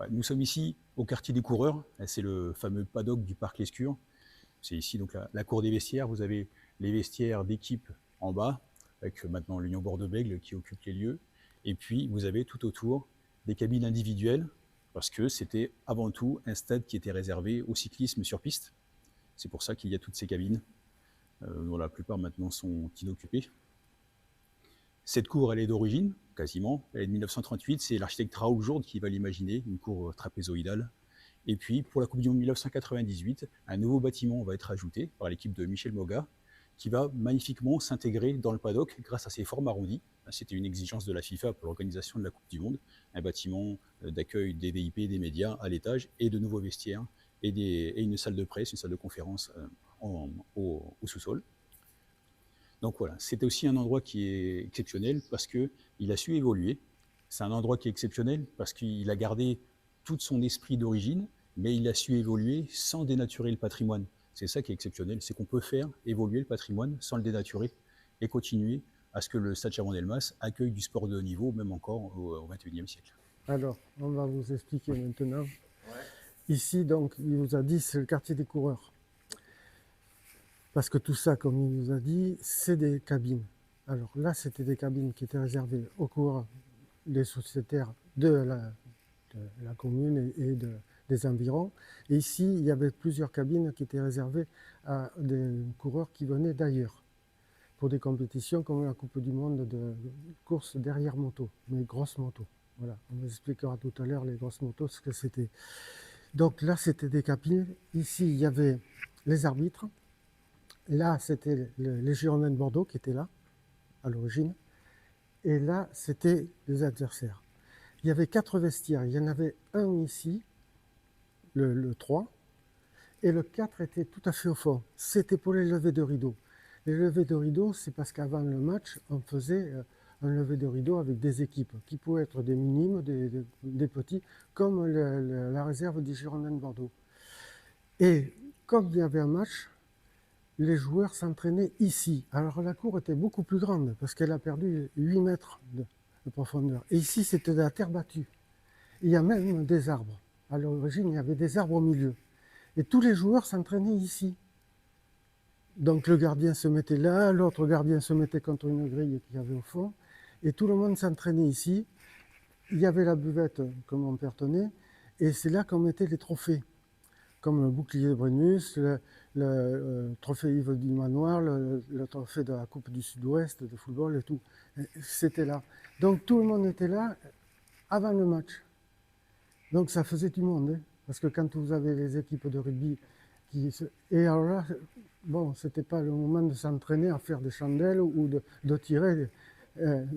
nous sommes ici au quartier des coureurs. C'est le fameux paddock du parc Lescure. C'est ici donc la cour des vestiaires. Vous avez les vestiaires d'équipe en bas, avec maintenant l'Union Bordeaux-Bègles qui occupe les lieux. Et puis vous avez tout autour des cabines individuelles, parce que c'était avant tout un stade qui était réservé au cyclisme sur piste. C'est pour ça qu'il y a toutes ces cabines, dont la plupart maintenant sont inoccupées. Cette cour, elle est d'origine, quasiment. Elle est de 1938. C'est l'architecte Raoul Jourde qui va l'imaginer, une cour trapézoïdale. Et puis, pour la Coupe du Monde 1998, un nouveau bâtiment va être ajouté par l'équipe de Michel Moga, qui va magnifiquement s'intégrer dans le paddock grâce à ses formes arrondies. C'était une exigence de la FIFA pour l'organisation de la Coupe du Monde. Un bâtiment d'accueil des VIP, des médias à l'étage, et de nouveaux vestiaires, et une salle de presse, une salle de conférence au sous-sol. Donc voilà, c'est aussi un endroit qui est exceptionnel parce qu'il a su évoluer. C'est un endroit qui est exceptionnel parce qu'il a gardé tout son esprit d'origine, mais il a su évoluer sans dénaturer le patrimoine. C'est ça qui est exceptionnel, c'est qu'on peut faire évoluer le patrimoine sans le dénaturer et continuer à ce que le Stade Chaban-Delmas accueille du sport de haut niveau, même encore au XXIe siècle. Alors, on va vous expliquer maintenant. Ici, donc, il vous a dit, c'est le quartier des coureurs. Parce que tout ça, comme il nous a dit, c'est des cabines. Alors là, c'était des cabines qui étaient réservées aux coureurs, des sociétaires de la commune et des environs. Et ici, il y avait plusieurs cabines qui étaient réservées à des coureurs qui venaient d'ailleurs, pour des compétitions comme la Coupe du Monde de course derrière moto, mais grosses motos. Voilà, on vous expliquera tout à l'heure les grosses motos, ce que c'était. Donc là, c'était des cabines. Ici, il y avait les arbitres. Là, c'était les Girondins de Bordeaux qui étaient là, à l'origine. Et là, c'était les adversaires. Il y avait 4 vestiaires. Il y en avait un ici, le 3, et le 4 était tout à fait au fond. C'était pour les levées de rideau. Les levées de rideau, c'est parce qu'avant le match, on faisait un lever de rideau avec des équipes, qui pouvaient être des minimes, des petits, comme la réserve des Girondins de Bordeaux. Et comme il y avait un match, les joueurs s'entraînaient ici. Alors la cour était beaucoup plus grande parce qu'elle a perdu 8 mètres de profondeur. Et ici, c'était de la terre battue. Il y a même des arbres. À l'origine, il y avait des arbres au milieu. Et tous les joueurs s'entraînaient ici. Donc le gardien se mettait là, l'autre gardien se mettait contre une grille qu'il y avait au fond. Et tout le monde s'entraînait ici. Il y avait la buvette que mon père tenait. Et c'est là qu'on mettait les trophées, comme le bouclier de Brennus, le trophée Yves du Manoir, le trophée de la Coupe du Sud-Ouest de football et tout. C'était là. Donc tout le monde était là avant le match. Donc ça faisait du monde, hein, parce que quand vous avez les équipes de rugby et alors là, bon, c'était pas le moment de s'entraîner à faire des chandelles ou de tirer.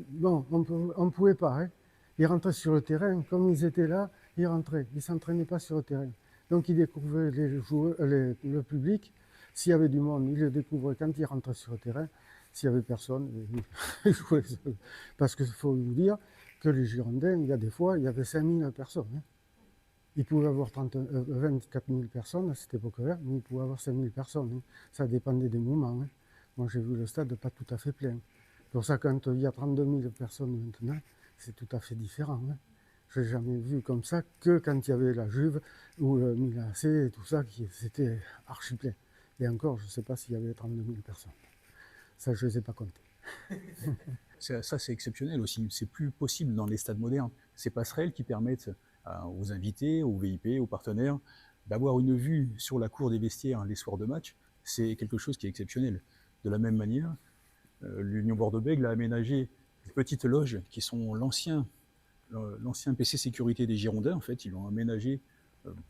Bon, on pouvait pas. Hein. Ils rentraient sur le terrain, comme ils étaient là, ils rentraient. Ils s'entraînaient pas sur le terrain. Donc ils découvraient les joueurs, le public. S'il y avait du monde, ils le découvraient quand ils rentraient sur le terrain. S'il y avait personne, ils jouaient seuls. Parce qu'il faut vous dire que les Girondins, il y a des fois, il y avait 5000 personnes. Hein. Il pouvait avoir 24 000 personnes à cette époque-là, mais il pouvait avoir 5 000 personnes. Hein. Ça dépendait des moments. Hein. Moi, j'ai vu le stade pas tout à fait plein. C'est pour ça, quand il y a 32 000 personnes maintenant, c'est tout à fait différent. Hein. Je n'ai jamais vu comme ça que quand il y avait la Juve ou le Milan AC et tout ça, c'était archi plein. Et encore, je ne sais pas s'il y avait 32 000 personnes. Ça, je ne les ai pas comptés. Ça, c'est exceptionnel aussi. C'est plus possible dans les stades modernes. Ces passerelles qui permettent aux invités, aux VIP, aux partenaires, d'avoir une vue sur la cour des vestiaires les soirs de match, c'est quelque chose qui est exceptionnel. De la même manière, l'Union Bordeaux-Bègles a aménagé des petites loges qui sont l'ancien PC sécurité des Girondins. En fait, ils l'ont aménagé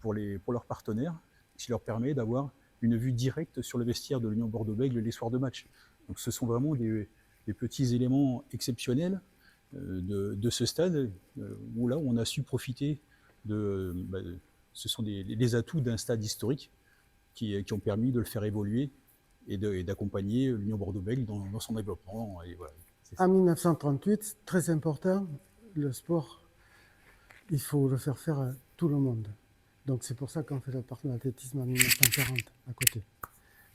pour leurs partenaires, ce qui leur permet d'avoir une vue directe sur le vestiaire de l'Union Bordeaux-Bègles les soirs de match. Donc ce sont vraiment des petits éléments exceptionnels de ce stade, où là on a su profiter ce sont les atouts d'un stade historique qui ont permis de le faire évoluer et d'accompagner l'Union Bordeaux-Bègles dans son développement. Et voilà, en 1938, très important, le sport, il faut le faire faire à tout le monde. Donc c'est pour ça qu'on fait le parc d'athlétisme en 1940, à côté.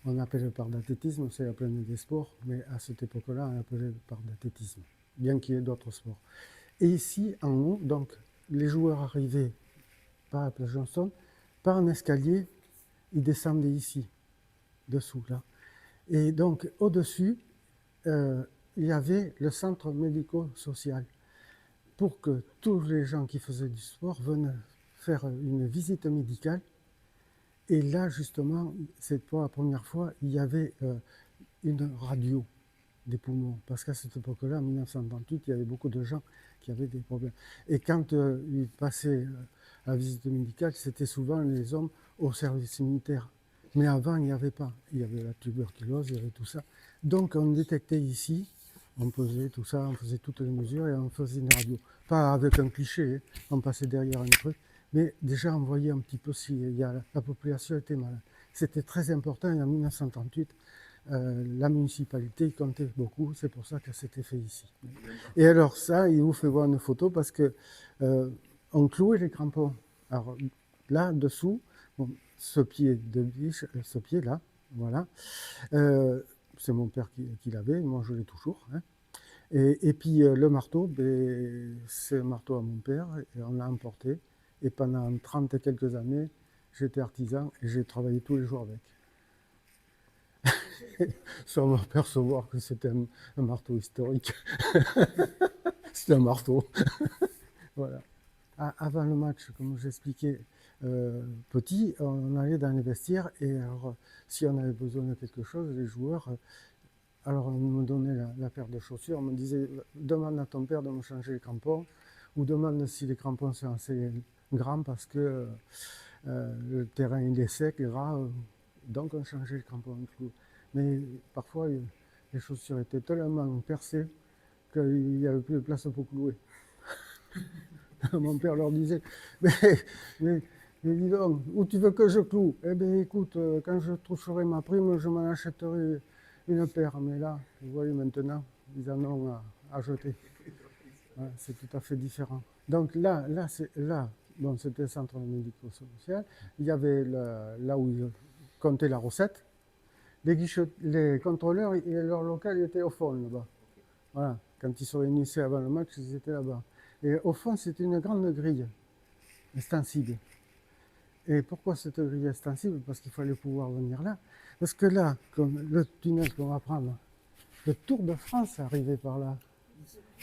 On appelle le parc d'athlétisme, c'est la plaine des sports, mais à cette époque-là, on appelait le parc d'athlétisme, bien qu'il y ait d'autres sports. Et ici, en haut, donc, les joueurs arrivaient par la place Johnston, par un escalier, ils descendaient ici, dessous, là. Et donc, au-dessus, il y avait le centre médico-social pour que tous les gens qui faisaient du sport venaient faire une visite médicale. Et là, justement, c'est pour la première fois, il y avait une radio des poumons. Parce qu'à cette époque-là, en 1938, il y avait beaucoup de gens qui avaient des problèmes. Et quand ils passaient à la visite médicale, c'était souvent les hommes au service militaire. Mais avant, il n'y avait pas. Il y avait la tuberculose, il y avait tout ça. Donc, on détectait ici, on pesait tout ça, on faisait toutes les mesures et on faisait une radio. Pas avec un cliché, hein, on passait derrière un truc. Mais déjà, on voyait un petit peu si la population était malade. C'était très important et en 1938, la municipalité comptait beaucoup, c'est pour ça que c'était fait ici. Et alors ça, il vous fait voir une photo parce que on clouait les crampons. Alors là, dessous, bon, ce pied de biche, ce pied là, voilà, c'est mon père qui l'avait, moi je l'ai toujours. Hein. Et puis le marteau, ben, c'est un marteau à mon père et on l'a emporté. Et pendant 30 et quelques années, j'étais artisan et j'ai travaillé tous les jours avec. Sans m'apercevoir que c'était un marteau historique. C'était un marteau. Voilà. Avant le match, comme j'expliquais, petit, on allait dans les vestiaires et alors, si on avait besoin de quelque chose, les joueurs, alors on me donnait la paire de chaussures, on me disait demande à ton père de me changer les crampons ou demande si les crampons sont assez grands parce que le terrain il est sec, gras, donc on changeait les crampons. Mais parfois, les chaussures étaient tellement percées qu'il n'y avait plus de place pour clouer. Mon père leur disait, mais dis donc, où tu veux que je cloue? Eh bien écoute, quand je toucherai ma prime, je m'en achèterai une paire. Mais là, vous voyez maintenant, ils en ont à jeter. Ouais, c'est tout à fait différent. Donc là bon, c'était le centre médico-social. Il y avait là où ils comptaient la recette. Les contrôleurs, leur local était au fond là-bas. Voilà. Quand ils se réunissaient avant le match, ils étaient là-bas. Et au fond, c'était une grande grille extensible. Et pourquoi cette grille extensible? Parce qu'il fallait pouvoir venir là. Parce que là, comme le tunnel qu'on va prendre, le Tour de France arrivait par là.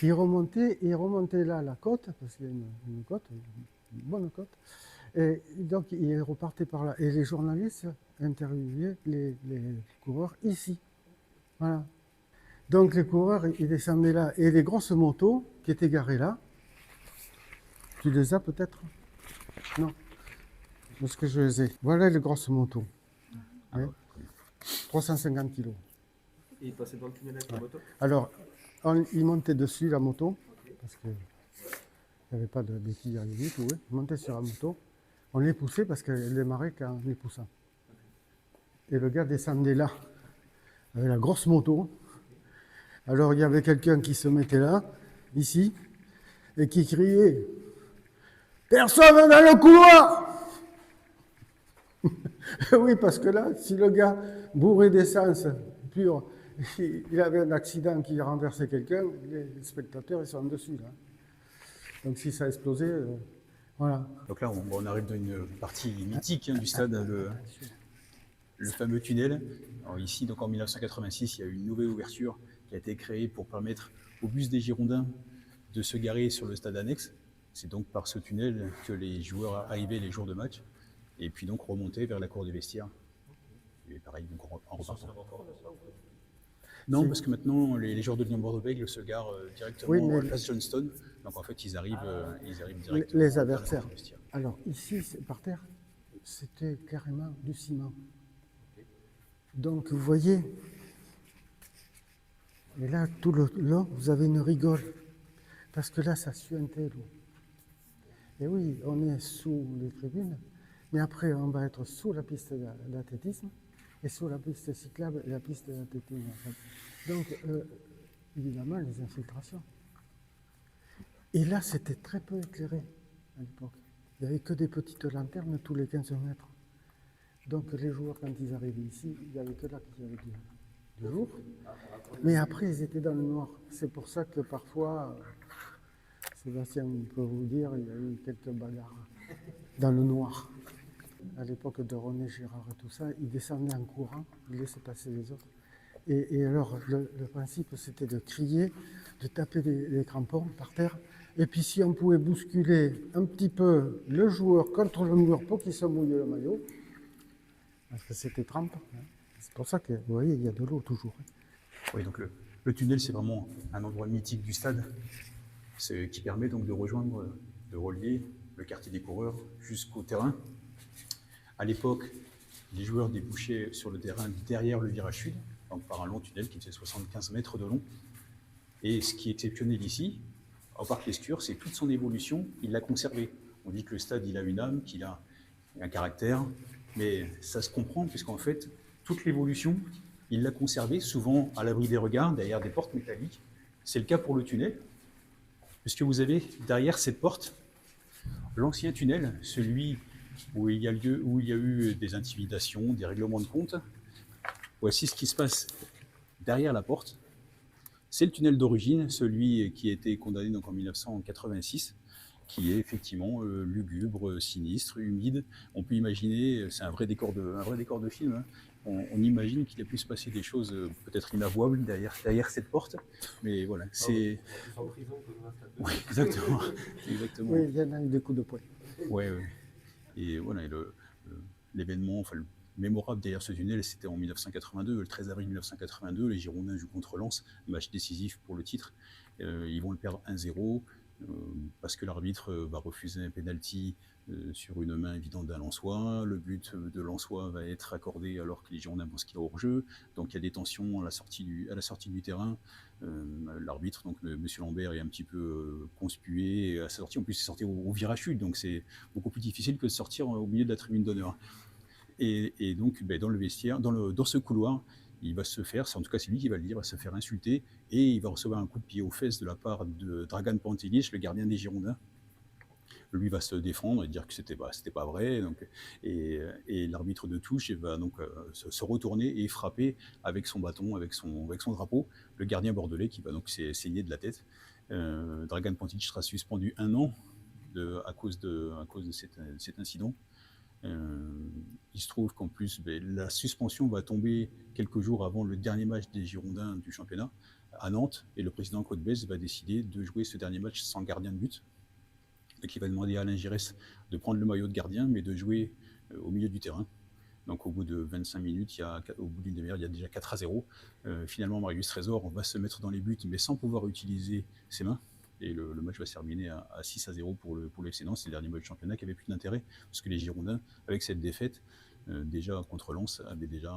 Il remontait là la côte, parce qu'il y a une côte, une bonne côte. Et donc, il repartait par là. Et les journalistes interviewaient les coureurs ici. Voilà. Donc, les coureurs, ils descendaient là. Et les grosses motos qui étaient garées là, tu les as peut-être? Non. Parce que je les ai. Voilà les grosses motos. Ouais. 350 kilos. Et ils passaient dans le tunnel avec la moto? Alors, ils montaient dessus la moto, parce qu'il n'y avait pas de béquilles à l'élite, oui. Ils montaient sur la moto. On les poussait parce qu'elle démarrait quand on les poussait. Et le gars descendait là, avec la grosse moto. Alors il y avait quelqu'un qui se mettait là, ici, et qui criait « Personne dans le couloir !» Oui, parce que là, si le gars bourré d'essence pure, il avait un accident qui renversait quelqu'un, les spectateurs ils sont dessus là. Donc si ça explosait, voilà. Donc là, on arrive dans une partie mythique du stade, le fameux tunnel. Alors ici, donc en 1986, il y a eu une nouvelle ouverture qui a été créée pour permettre aux bus des Girondins de se garer sur le stade annexe. C'est donc par ce tunnel que les joueurs arrivaient les jours de match et puis donc remontaient vers la cour des vestiaires. Et pareil, donc en repartant. Non, parce que maintenant, les joueurs de Lyon-Bordeaux-Bègles se garent directement à la place Johnston. Donc en fait, ils arrivent directement les adversaires. Alors ici, par terre, c'était carrément du ciment. Donc vous voyez, et là, tout le long, vous avez une rigole. Parce que là, ça suintait l'eau. Et oui, on est sous les tribunes, mais après, on va être sous la piste d'athlétisme et sous la piste cyclable et la piste d'athlétisme. Donc, évidemment, les infiltrations. Et là, c'était très peu éclairé à l'époque. Il n'y avait que des petites lanternes tous les 15 mètres. Donc, les joueurs, quand ils arrivaient ici, il n'y avait que là qu'il y avait du jour. Mais après, ils étaient dans le noir. C'est pour ça que parfois, Sébastien peut vous dire, il y a eu quelques bagarres. dans le noir. À l'époque de René Girard et tout ça, ils descendaient en courant, ils laissaient passer les autres. Et alors, le principe, c'était de crier, de taper les crampons par terre. Et puis, si on pouvait bousculer un petit peu le joueur contre le mur pour qu'il se mouille le maillot, parce que c'était trempe. Hein. C'est pour ça que, vous voyez, il y a de l'eau toujours. Oui, donc le tunnel, c'est vraiment un endroit mythique du stade, qui permet donc de rejoindre, de relier le quartier des coureurs jusqu'au terrain. À l'époque, les joueurs débouchaient sur le terrain derrière le virage sud, donc par un long tunnel qui faisait 75 mètres de long. Et ce qui est exceptionnel ici, au parc Lescure, c'est toute son évolution, il l'a conservé. On dit que le stade, il a une âme, qu'il a un caractère, mais ça se comprend puisqu'en fait, toute l'évolution, il l'a conservée, souvent à l'abri des regards, derrière des portes métalliques. C'est le cas pour le tunnel, puisque vous avez derrière cette porte l'ancien tunnel, celui où il y a eu des intimidations, des règlements de compte. Voici ce qui se passe derrière la porte. C'est le tunnel d'origine, celui qui a été condamné donc en 1986, qui est effectivement lugubre, sinistre, humide. On peut imaginer, c'est un vrai décor de film, hein. On imagine qu'il a pu se passer des choses peut-être inavouables derrière cette porte, mais voilà, c'est... En prison, Oui, exactement. Exactement. Oui, il y en a eu des coups de poing. Ouais, ouais. Et voilà, l'événement, enfin, le mémorable derrière ce tunnel, c'était en 1982, le 13 avril 1982, les Girondins jouent contre Lens, match décisif pour le titre. Ils vont le perdre 1-0 parce que l'arbitre va refuser un penalty sur une main évidente d'un Lensois. Le but de Lensois va être accordé alors que les Girondins pensent qu'il y a hors-jeu. Donc il y a des tensions à la sortie du terrain. L'arbitre, donc M. Lambert, est un petit peu conspué à sa sortie. En plus, c'est sorti au virage sud, donc c'est beaucoup plus difficile que de sortir au milieu de la tribune d'honneur. Et donc, dans le vestiaire, dans ce couloir, il va se faire, en tout cas c'est lui qui va le dire, il va se faire insulter et il va recevoir un coup de pied aux fesses de la part de Dragan Pantelic, le gardien des Girondins. Lui va se défendre et dire que c'était pas vrai. Donc, et l'arbitre de touche va donc se retourner et frapper avec son bâton, avec son drapeau, le gardien bordelais qui va donc saigner de la tête. Dragan Pantelic sera suspendu 1 an à cause de cet incident. Il se trouve qu'en plus, la suspension va tomber quelques jours avant le dernier match des Girondins du championnat à Nantes, et le président Claude Bèze va décider de jouer ce dernier match sans gardien de but. Donc il va demander à Alain Giresse de prendre le maillot de gardien, mais de jouer au milieu du terrain. Donc au bout de 25 minutes, au bout d'une demi-heure, il y a déjà 4-0. Finalement, Marius Trésor va se mettre dans les buts, mais sans pouvoir utiliser ses mains. Et le match va se terminer à 6-0 pour le FC Nantes. C'est le dernier match du championnat qui avait plus d'intérêt, parce que les Girondins, avec cette défaite, déjà contre Lens, avaient déjà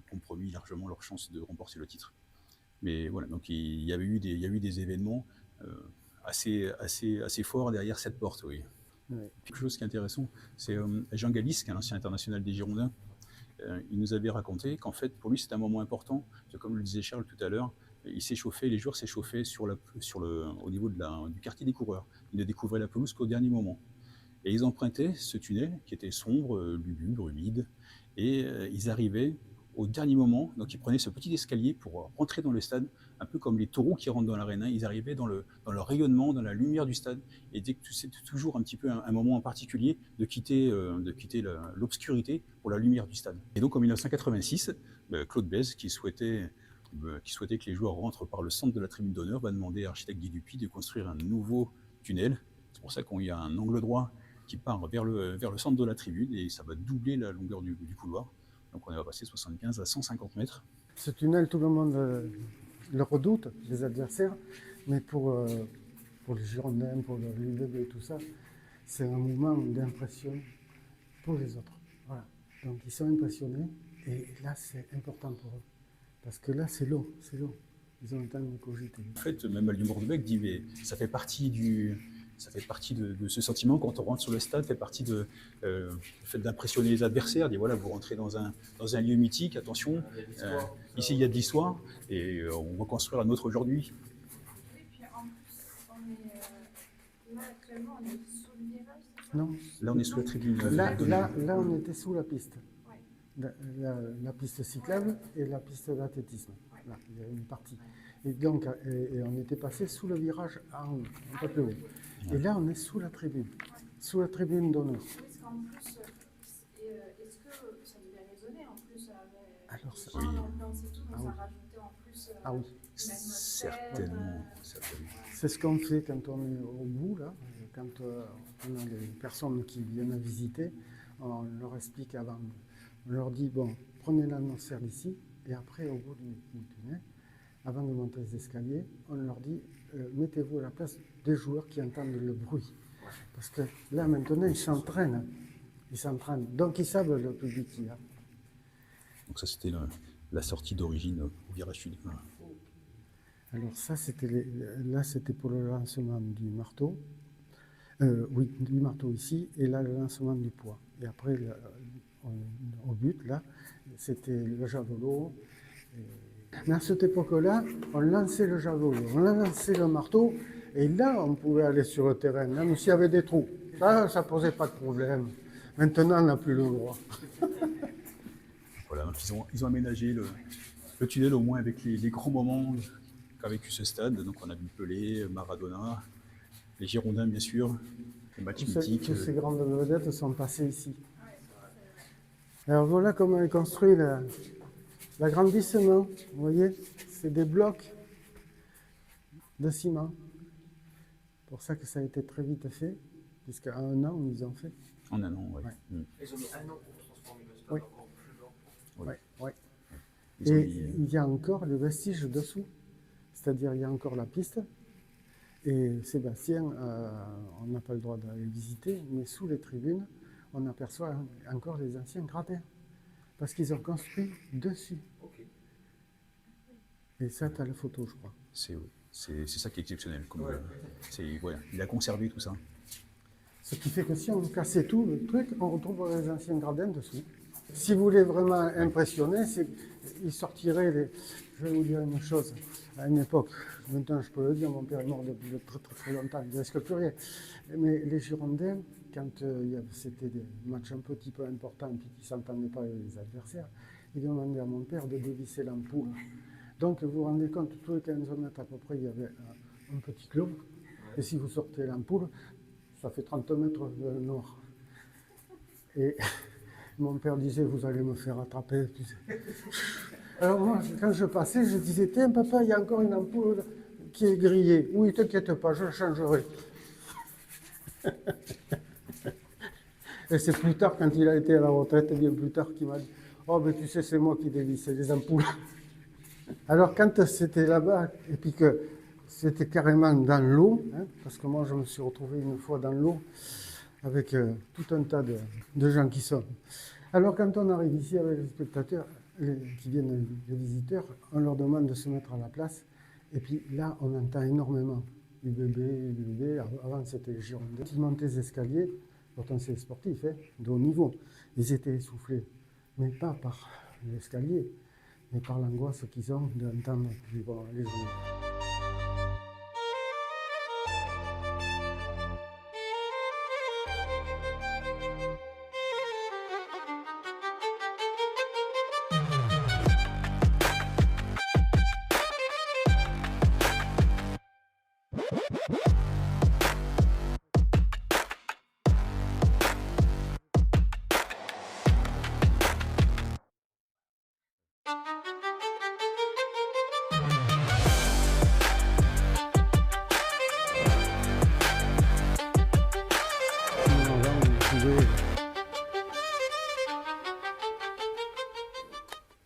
compromis largement leur chance de remporter le titre. Mais voilà, donc il y a eu des événements assez forts derrière cette porte, oui. Ouais. Quelque chose qui est intéressant, c'est Jean Galis, qui est un ancien international des Girondins. Il nous avait raconté qu'en fait, pour lui, c'était un moment important, comme le disait Charles tout à l'heure. Les joueurs s'échauffaient au niveau du quartier des coureurs. Ils ne découvraient la pelouse qu'au dernier moment. Et ils empruntaient ce tunnel qui était sombre, lugubre, humide, et ils arrivaient au dernier moment. Donc ils prenaient ce petit escalier pour rentrer dans le stade, un peu comme les taureaux qui rentrent dans l'arène. Ils arrivaient dans le rayonnement, dans la lumière du stade, et c'était toujours un petit peu un moment en particulier de quitter l'obscurité pour la lumière du stade. Et donc en 1986, Claude Bèze, qui souhaitait que les joueurs rentrent par le centre de la tribune d'honneur, va demander à l'architecte Guy Dupuis de construire un nouveau tunnel. C'est pour ça qu'il y a un angle droit qui part vers le centre de la tribune, et ça va doubler la longueur du couloir. Donc on va passer 75 à 150 mètres. Ce tunnel, tout le monde le redoute, les adversaires, mais pour les Girondins, pour l'UBB et tout ça, c'est un moment d'impression pour les autres. Voilà. Donc ils sont impressionnés, et là c'est important pour eux. Parce que là, c'est l'eau. Ils ont le temps de cogiter. En fait, même Alain Bordebec dit, mais ça fait partie de ce sentiment quand on rentre sur le stade, fait partie le fait d'impressionner les adversaires. Dit voilà, vous rentrez dans un lieu mythique, attention, ici il y a de l'histoire, et on va construire un autre aujourd'hui. Et puis en plus, là actuellement, on est sous le virage. Non. Là, on est sous la tribune. Là, on était sous la piste. La piste cyclable et la piste d'athlétisme. Là, il y avait une partie. Et donc, on était passé sous le virage en haut, un peu plus haut. Et là, on est sous la tribune. sous la tribune d'honneur. Oui, parce qu'en plus, est-ce que ça devait résonner en plus avec Alors, les ça- gens, Oui. l'ambiance et tout, donc Ah ça oui. rajoutait en plus Ah oui. une atmosphère. Certainement, certainement. C'est ce qu'on fait quand on est au bout, là, quand on a des personnes qui viennent visiter, on leur explique avant, on leur dit, bon, prenez l'atmosphère d'ici, et après, au bout du tunnel, avant de monter les escaliers, on leur dit, mettez-vous à la place des joueurs qui entendent le bruit. Parce que là, maintenant, ils s'entraînent. Donc, ils savent le public qu'il y a. Donc ça, c'était la sortie d'origine au virage sud. Voilà. Alors ça, c'était pour le lancement du marteau. Oui, du marteau ici, et là, le lancement du poids. Et après, au but, là, c'était le javelot. Mais à cette époque-là, on lançait le javelot, on lançait le marteau, et là, on pouvait aller sur le terrain, même s'il y avait des trous. Ça ne posait pas de problème. Maintenant, on n'a plus le droit. Voilà, donc ils ont aménagé le tunnel au moins avec les grands moments qu'a vécu ce stade. Donc on a vu Pelé, Maradona, les Girondins bien sûr, les matchs mythiques. Toutes ces grandes vedettes sont passées ici. Alors voilà comment est construit l'agrandissement. Vous voyez, c'est des blocs de ciment. C'est pour ça que ça a été très vite fait, puisqu'à un an, ils ont fait. En un an, oui. Ouais. Ils ont mis un an pour transformer le stade Oui. encore plus grand. Oui. Ouais, ouais. Ils ont Et mis, il y a encore le vestige dessous, c'est-à-dire il y a encore la piste. Et Sébastien, on n'a pas le droit d'aller visiter, mais sous les tribunes, on aperçoit encore les anciens gradins, parce qu'ils ont construit dessus. Ok. Et ça, tu as la photo, je crois. c'est ça qui est exceptionnel. Voilà, il a conservé tout ça. Ce qui fait que si on cassait tout le truc, on retrouve les anciens gradins dessous. Si vous voulez vraiment impressionner, il sortirait Je vais vous dire une chose. À une époque, maintenant je peux le dire, mon père est mort depuis très très très longtemps, il ne reste plus rien. Mais les Girondins, quand c'était des matchs un petit peu importants et qu'ils ne s'entendaient pas avec les adversaires, ils demandaient à mon père de dévisser l'ampoule. Donc vous vous rendez compte, tous les 15 mètres à peu près, il y avait un petit clos. Et si vous sortez l'ampoule, ça fait 30 mètres de noir. Et mon père disait, vous allez me faire attraper. Alors moi, quand je passais, je disais, tiens papa, il y a encore une ampoule qui est grillée. Oui, t'inquiète pas, je la changerai. Et c'est plus tard, quand il a été à la retraite, bien plus tard, qu'il m'a dit, oh ben tu sais, c'est moi qui dévissais les ampoules. Alors quand c'était là-bas, et puis que c'était carrément dans l'eau, hein, parce que moi je me suis retrouvé une fois dans l'eau, avec tout un tas de gens qui sont. Alors quand on arrive ici avec les spectateurs, qui viennent, les visiteurs, on leur demande de se mettre à la place, et puis là on entend énormément UBB, avant c'était les Girondins. Ils montaient les escaliers, pourtant c'est sportif, hein, de haut niveau, ils étaient essoufflés, mais pas par l'escalier, mais par l'angoisse qu'ils ont d'entendre les joueurs.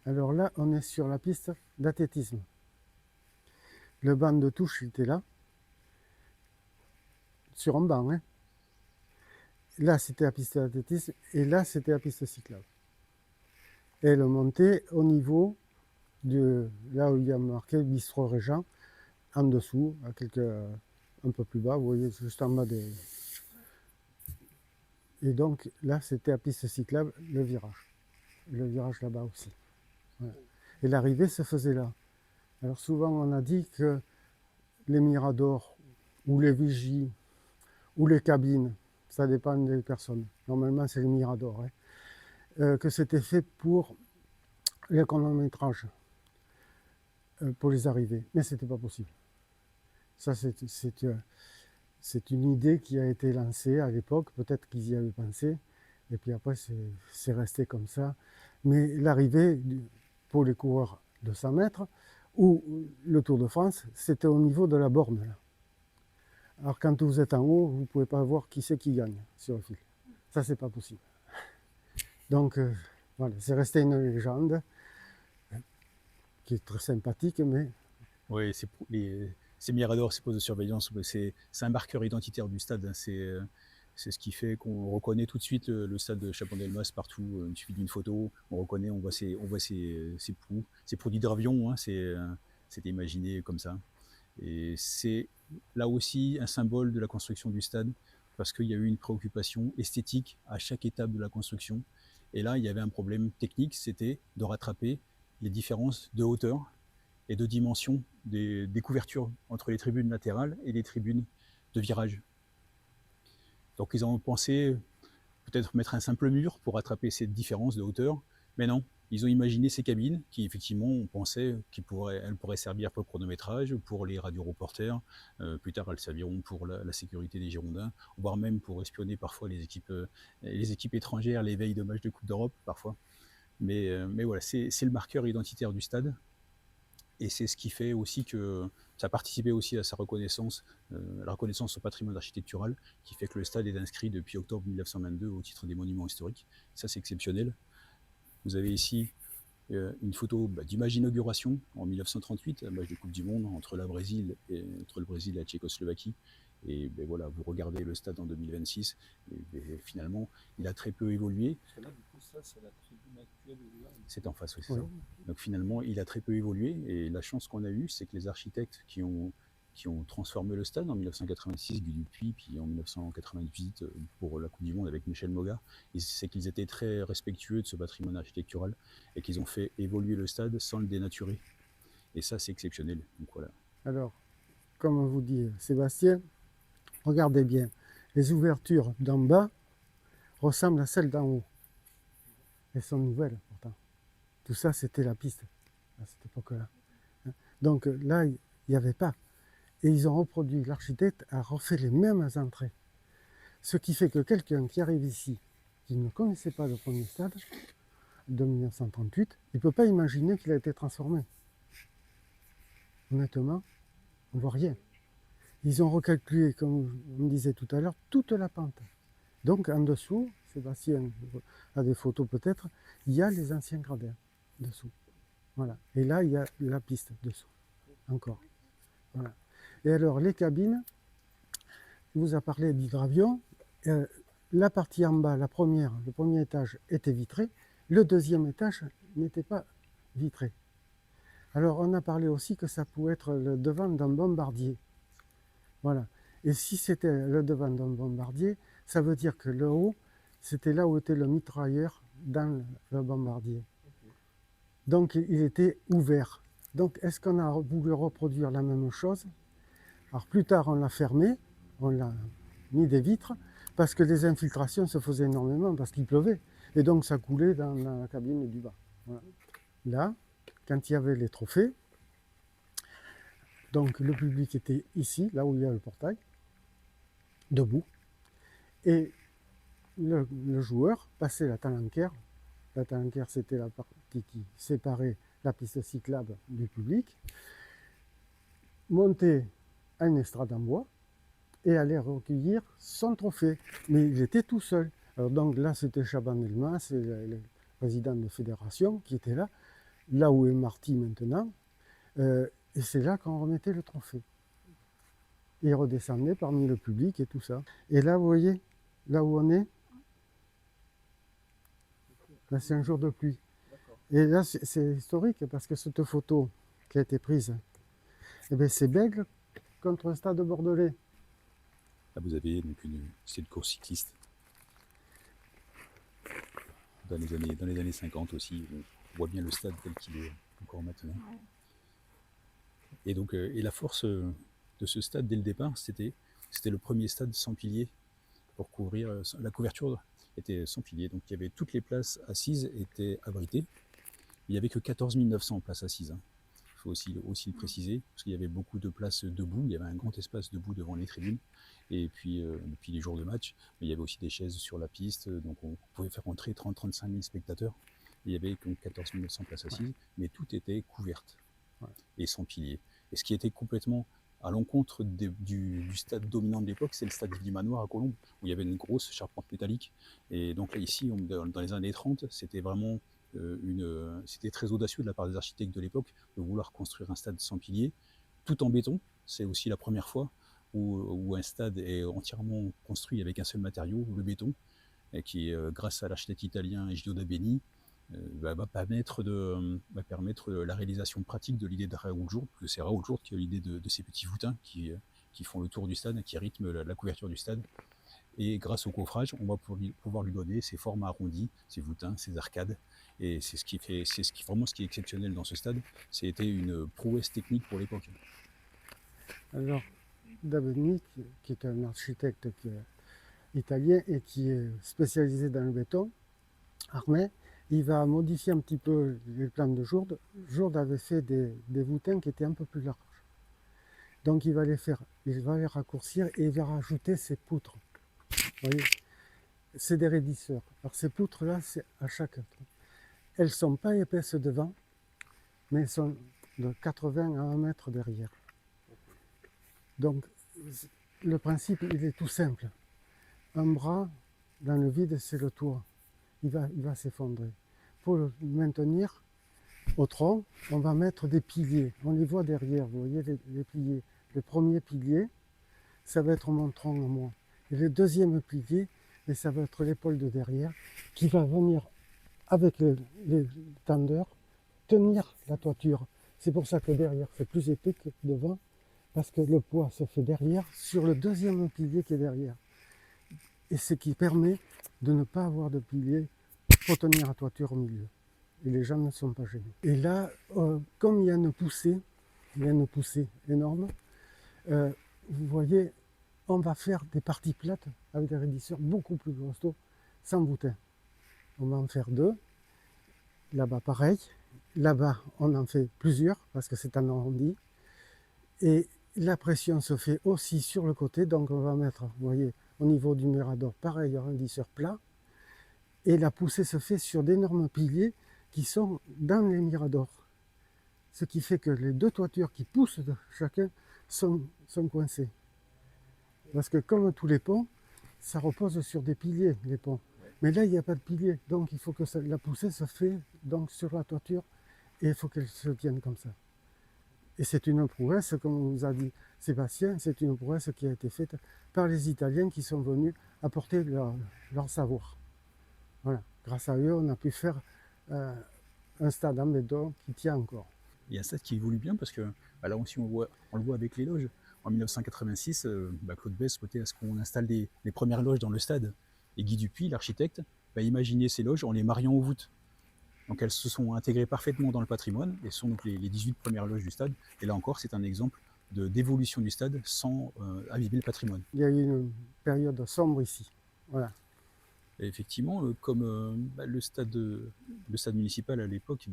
Alors là, on est sur la piste d'athlétisme. Le banc de touche était là, sur un banc. Hein. Là, c'était la piste d'athlétisme et là, c'était la piste cyclable. Et elle montait au niveau de là où il y a marqué Bistrot Régent, en dessous, un peu plus bas, vous voyez, juste en bas des... Et donc là, c'était la piste cyclable, le virage. Le virage là-bas aussi. Voilà. Et l'arrivée se faisait là. Alors souvent, on a dit que les miradors, ou les vigies, ou les cabines, ça dépend des personnes. Normalement, c'est les miradors. Hein. Que c'était fait pour les chronométrages, pour les arrivées. Mais ce n'était pas possible. Ça, c'est une idée qui a été lancée à l'époque, peut-être qu'ils y avaient pensé, et puis après c'est resté comme ça. Mais l'arrivée pour les coureurs de 100 mètres ou le Tour de France, c'était au niveau de la borne. Là. Alors quand vous êtes en haut, vous ne pouvez pas voir qui c'est qui gagne sur le fil. Ça, c'est pas possible. Donc voilà, c'est resté une légende qui est très sympathique, mais Oui, ces miradors, ces postes de surveillance, c'est un marqueur identitaire du stade. Hein. C'est ce qui fait qu'on reconnaît tout de suite le stade de Chapon-Delmas partout. Il suffit d'une photo, on reconnaît, on voit ces proues, ces proues d'hydravion. Hein, c'était imaginé comme ça. Et c'est là aussi un symbole de la construction du stade, parce qu'il y a eu une préoccupation esthétique à chaque étape de la construction. Et là, il y avait un problème technique, c'était de rattraper les différences de hauteur et de dimension des couvertures entre les tribunes latérales et les tribunes de virage. Donc ils ont pensé peut-être mettre un simple mur pour rattraper cette différence de hauteur, mais non, ils ont imaginé ces cabines qui effectivement on pensait qu'elles pourraient servir pour le chronométrage, pour les radio-reporters, plus tard elles serviront pour la sécurité des Girondins, voire même pour espionner parfois les équipes étrangères, les veilles de matchs de Coupe d'Europe parfois. Mais voilà, c'est le marqueur identitaire du stade. Et c'est ce qui fait aussi que ça a participé aussi à sa reconnaissance, la reconnaissance au patrimoine architectural, qui fait que le stade est inscrit depuis octobre 1922 au titre des monuments historiques. Ça, c'est exceptionnel. Vous avez ici une photo d'image d'inauguration en 1938, un match de Coupe du Monde entre le Brésil et la Tchécoslovaquie. Et voilà, vous regardez le stade en 2026, et finalement, il a très peu évolué. Parce que là, du coup, ça, c'est la tribune actuelle. C'est en face, oui, c'est ça. Donc finalement, il a très peu évolué. Et la chance qu'on a eue, c'est que les architectes qui ont transformé le stade en 1986, Guy Dupuis, puis en 1998 pour la Coupe du Monde avec Michel Moga, c'est qu'ils étaient très respectueux de ce patrimoine architectural et qu'ils ont fait évoluer le stade sans le dénaturer. Et ça, c'est exceptionnel. Donc voilà. alors, comme vous dit Sébastien, regardez bien, les ouvertures d'en bas ressemblent à celles d'en haut. Elles sont nouvelles pourtant. Tout ça, c'était la piste à cette époque-là. Donc là, il n'y avait pas. Et ils ont reproduit, l'architecte a refait les mêmes entrées. Ce qui fait que quelqu'un qui arrive ici, qui ne connaissait pas le premier stade de 1938, il ne peut pas imaginer qu'il a été transformé. Honnêtement, on ne voit rien. Ils ont recalculé, comme on me disait tout à l'heure, toute la pente. Donc en dessous, Sébastien a des photos peut-être, il y a les anciens gradins dessous. Voilà. Et là, il y a la piste dessous, encore. Voilà. Et alors, les cabines, il vous a parlé d'hydravion. La partie en bas, le premier étage était vitré. Le deuxième étage n'était pas vitré. Alors, on a parlé aussi que ça pouvait être le devant d'un bombardier. Voilà. Et si c'était le devant d'un bombardier, ça veut dire que le haut, c'était là où était le mitrailleur dans le bombardier. Donc, il était ouvert. Donc, est-ce qu'on a voulu reproduire la même chose? Alors, plus tard, on l'a fermé, on l'a mis des vitres, parce que les infiltrations se faisaient énormément, parce qu'il pleuvait. Et donc, ça coulait dans la cabine du bas. Voilà. Là, quand il y avait les trophées, donc le public était ici, là où il y a le portail, debout. Et le joueur passait la talanquère. La talanquère, c'était la partie qui séparait la piste cyclable du public. Montait à une estrade en bois et allait recueillir son trophée. Mais il était tout seul. Alors donc là, c'était Chaban-Delmas, c'est le président de fédération qui était là où est Marty maintenant. Et c'est là qu'on remettait le trophée. Et il redescendait parmi le public et tout ça. Et là, vous voyez, là où on est, là c'est un jour de pluie. Et là, c'est historique parce que cette photo qui a été prise, eh bien, c'est Bègle contre le Stade Bordelais. Là, vous avez donc c'est une course cycliste. Dans les années 50 aussi, on voit bien le stade tel qu'il est encore maintenant. Et donc, et la force de ce stade dès le départ, c'était le premier stade sans piliers pour couvrir. La couverture était sans piliers, donc il y avait toutes les places assises étaient abritées. Il n'y avait que 14 900 places assises. Hein. il faut aussi le préciser, parce qu'il y avait beaucoup de places debout, il y avait un grand espace debout devant les tribunes. Et puis, depuis les jours de match, il y avait aussi des chaises sur la piste, donc on pouvait faire entrer 30-35 000 spectateurs. Il y avait donc 14 900 places assises, mais tout était couverte et sans piliers. Et ce qui était complètement à l'encontre du stade dominant de l'époque, c'est le stade du Manoir à Colombes, où il y avait une grosse charpente métallique. Et donc là, ici, dans les années 30, c'était vraiment c'était très audacieux de la part des architectes de l'époque de vouloir construire un stade sans piliers, tout en béton. C'est aussi la première fois où un stade est entièrement construit avec un seul matériau, le béton, et qui, grâce à l'architecte italien Egidio da Beni, va permettre la réalisation pratique de l'idée de Raoul Jourde, parce que c'est Raoul Jourde qui a l'idée de ces petits voûtins qui font le tour du stade, qui rythment la couverture du stade. Et grâce au coffrage, on va pouvoir lui donner ces formes arrondies, ces voûtins, ces arcades. Et c'est vraiment ce qui est exceptionnel dans ce stade. C'était une prouesse technique pour l'époque. Alors, da Beni, qui est un architecte italien et qui est spécialisé dans le béton armé, il va modifier un petit peu les plans de Jourde. Jourde avait fait des voûtins qui étaient un peu plus larges. Donc il va les raccourcir et il va rajouter ces poutres. Vous voyez, c'est des raidisseurs. Alors ces poutres-là, c'est à chaque. Elles ne sont pas épaisses devant, mais elles sont de 80 à 1 mètre derrière. Donc le principe, il est tout simple. Un bras dans le vide, c'est le toit. Il va s'effondrer. Pour le maintenir au tronc, on va mettre des piliers. On les voit derrière, vous voyez les piliers. Le premier pilier, ça va être mon tronc à moi. Et le deuxième pilier, et ça va être l'épaule de derrière, qui va venir avec les tendeurs tenir la toiture. C'est pour ça que derrière, c'est plus épais que devant, parce que le poids se fait derrière, sur le deuxième pilier qui est derrière. Et ce qui permet de ne pas avoir de pilier pour tenir la toiture au milieu. Et les gens ne sont pas gênés. Et là, comme il y a une poussée énorme, vous voyez, on va faire des parties plates avec des raidisseurs beaucoup plus costauds, sans voûtin. On va en faire 2. Là-bas, pareil. Là-bas, on en fait plusieurs parce que c'est en arrondi. Et la pression se fait aussi sur le côté. Donc, on va mettre, vous voyez, au niveau du mirador, pareil, un raidisseur plat. Et la poussée se fait sur d'énormes piliers qui sont dans les miradors. Ce qui fait que les 2 toitures qui poussent de chacun sont coincées. Parce que comme tous les ponts, ça repose sur des piliers, les ponts. Mais là, il n'y a pas de piliers. Donc, il faut que la poussée se fait donc, sur la toiture et il faut qu'elle se tienne comme ça. Et c'est une prouesse, comme vous a dit Sébastien, c'est une prouesse qui a été faite par les Italiens qui sont venus apporter leur savoir. Voilà. Grâce à eux, on a pu faire un stade en béton qui tient encore. Il y a un stade qui évolue bien parce que là aussi on le voit avec les loges. En 1986, Claude Besse souhaitait à ce qu'on installe les premières loges dans le stade. Et Guy Dupuis, l'architecte, va imaginer ces loges en les mariant aux voûtes. Donc elles se sont intégrées parfaitement dans le patrimoine et sont donc les 18 premières loges du stade. Et là encore, c'est un exemple d'évolution du stade sans abîmer le patrimoine. Il y a eu une période sombre ici. Voilà. Et effectivement, comme le stade municipal à l'époque,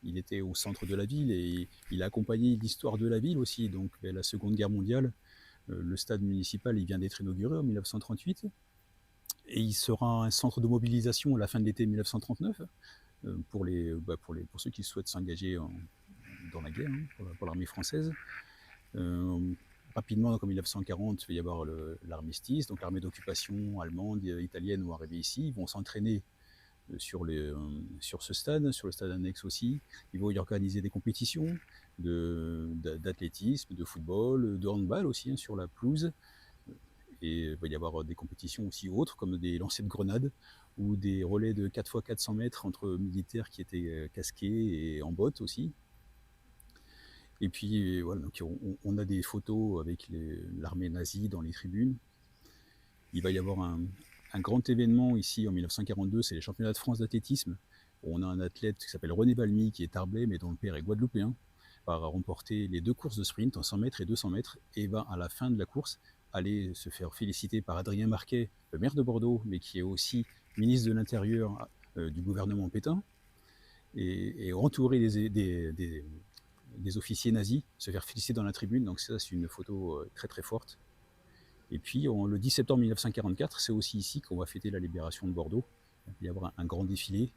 il était au centre de la ville et il a accompagné l'histoire de la ville aussi. Donc la Seconde Guerre mondiale, le stade municipal il vient d'être inauguré en 1938 et il sera un centre de mobilisation à la fin de l'été 1939 pour ceux qui souhaitent s'engager dans la guerre, pour l'armée française. Rapidement, comme 1940, il va y avoir l'armistice, donc l'armée d'occupation allemande, italienne vont arriver ici, ils vont s'entraîner sur ce stade, sur le stade annexe aussi. Ils vont y organiser des compétitions d'athlétisme, de football, de handball aussi sur la pelouse. Et il va y avoir des compétitions aussi autres, comme des lancers de grenades ou des relais de 4 x 400 mètres entre militaires qui étaient casqués et en bottes aussi. Et puis voilà, donc on a des photos avec l'armée nazie dans les tribunes. Il va y avoir un grand événement ici en 1942, c'est les championnats de France d'athlétisme. On a un athlète qui s'appelle René Balmy, qui est tarbais, mais dont le père est guadeloupéen, va remporter les 2 courses de sprint en 100 mètres et 200 mètres, et va à la fin de la course aller se faire féliciter par Adrien Marquet, le maire de Bordeaux, mais qui est aussi ministre de l'Intérieur du gouvernement Pétain, et entouré des officiers nazis se faire féliciter dans la tribune. Donc ça, c'est une photo très très forte. Et puis le 10 septembre 1944, c'est aussi ici qu'on va fêter la libération de Bordeaux. Il va y avoir un grand défilé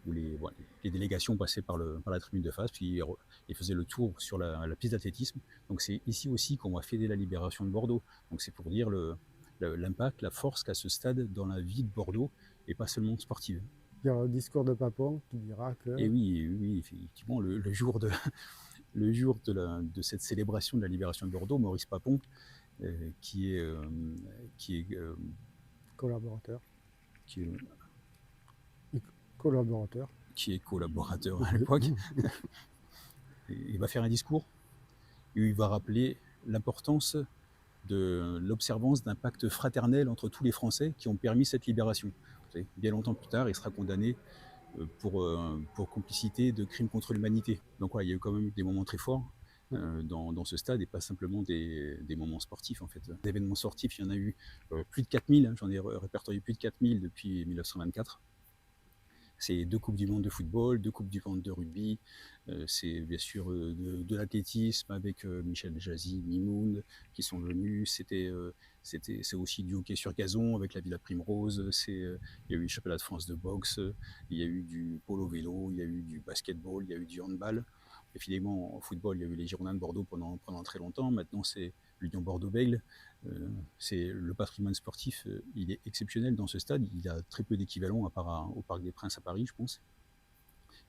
où les délégations passaient par la tribune de face, puis ils faisaient le tour sur la piste d'athlétisme. Donc c'est ici aussi qu'on va fêter la libération de Bordeaux. Donc c'est pour dire l'impact, la force qu'a ce stade dans la vie de Bordeaux, et pas seulement sportive. Il y aura le discours de Papon qui dira que... Et oui, effectivement, le jour de cette célébration de la libération de Bordeaux, Maurice Papon, qui est collaborateur. Qui est collaborateur à l'époque, il va faire un discours où il va rappeler l'importance de l'observance d'un pacte fraternel entre tous les Français qui ont permis cette libération. Bien longtemps plus tard, il sera condamné pour complicité de crimes contre l'humanité. Donc il y a eu quand même des moments très forts dans ce stade, et pas simplement des moments sportifs en fait. Des événements sportifs, il y en a eu plus de 4000, j'en ai répertorié plus de 4000 depuis 1924. C'est 2 Coupes du Monde de football, 2 Coupes du Monde de rugby, c'est bien sûr de l'athlétisme avec Michel Jazzy, Mimoun qui sont venus, c'est aussi du hockey sur gazon avec la Villa Primrose, il y a eu le championnat de France de boxe, il y a eu du polo vélo, il y a eu du basketball, il y a eu du handball. Et finalement, en football, il y a eu les Girondins de Bordeaux pendant très longtemps. Maintenant, c'est l'Union Bordeaux-Bègles. C'est le patrimoine sportif, il est exceptionnel dans ce stade. Il y a très peu d'équivalents à part au Parc des Princes à Paris, je pense.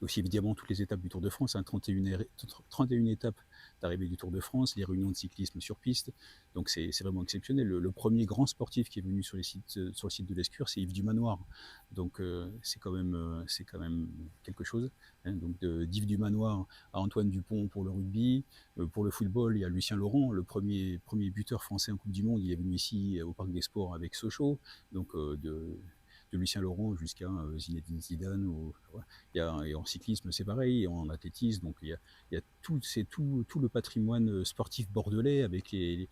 Et aussi évidemment toutes les étapes du Tour de France, 31 étapes d'arrivée du Tour de France, les réunions de cyclisme sur piste. Donc c'est vraiment exceptionnel. Le premier grand sportif qui est venu sur le site de l'Escure, c'est Yves du Manoir. Donc c'est quand même quelque chose. Donc d'Yves du Manoir à Antoine Dupont pour le rugby. Pour le football, il y a Lucien Laurent, le premier buteur français en Coupe du Monde. Il est venu ici au Parc des Sports avec Sochaux. Donc de Lucien Laurent jusqu'à Zinedine Zidane. Et en cyclisme, c'est pareil, et en athlétisme. Donc il y a tout le patrimoine sportif bordelais avec les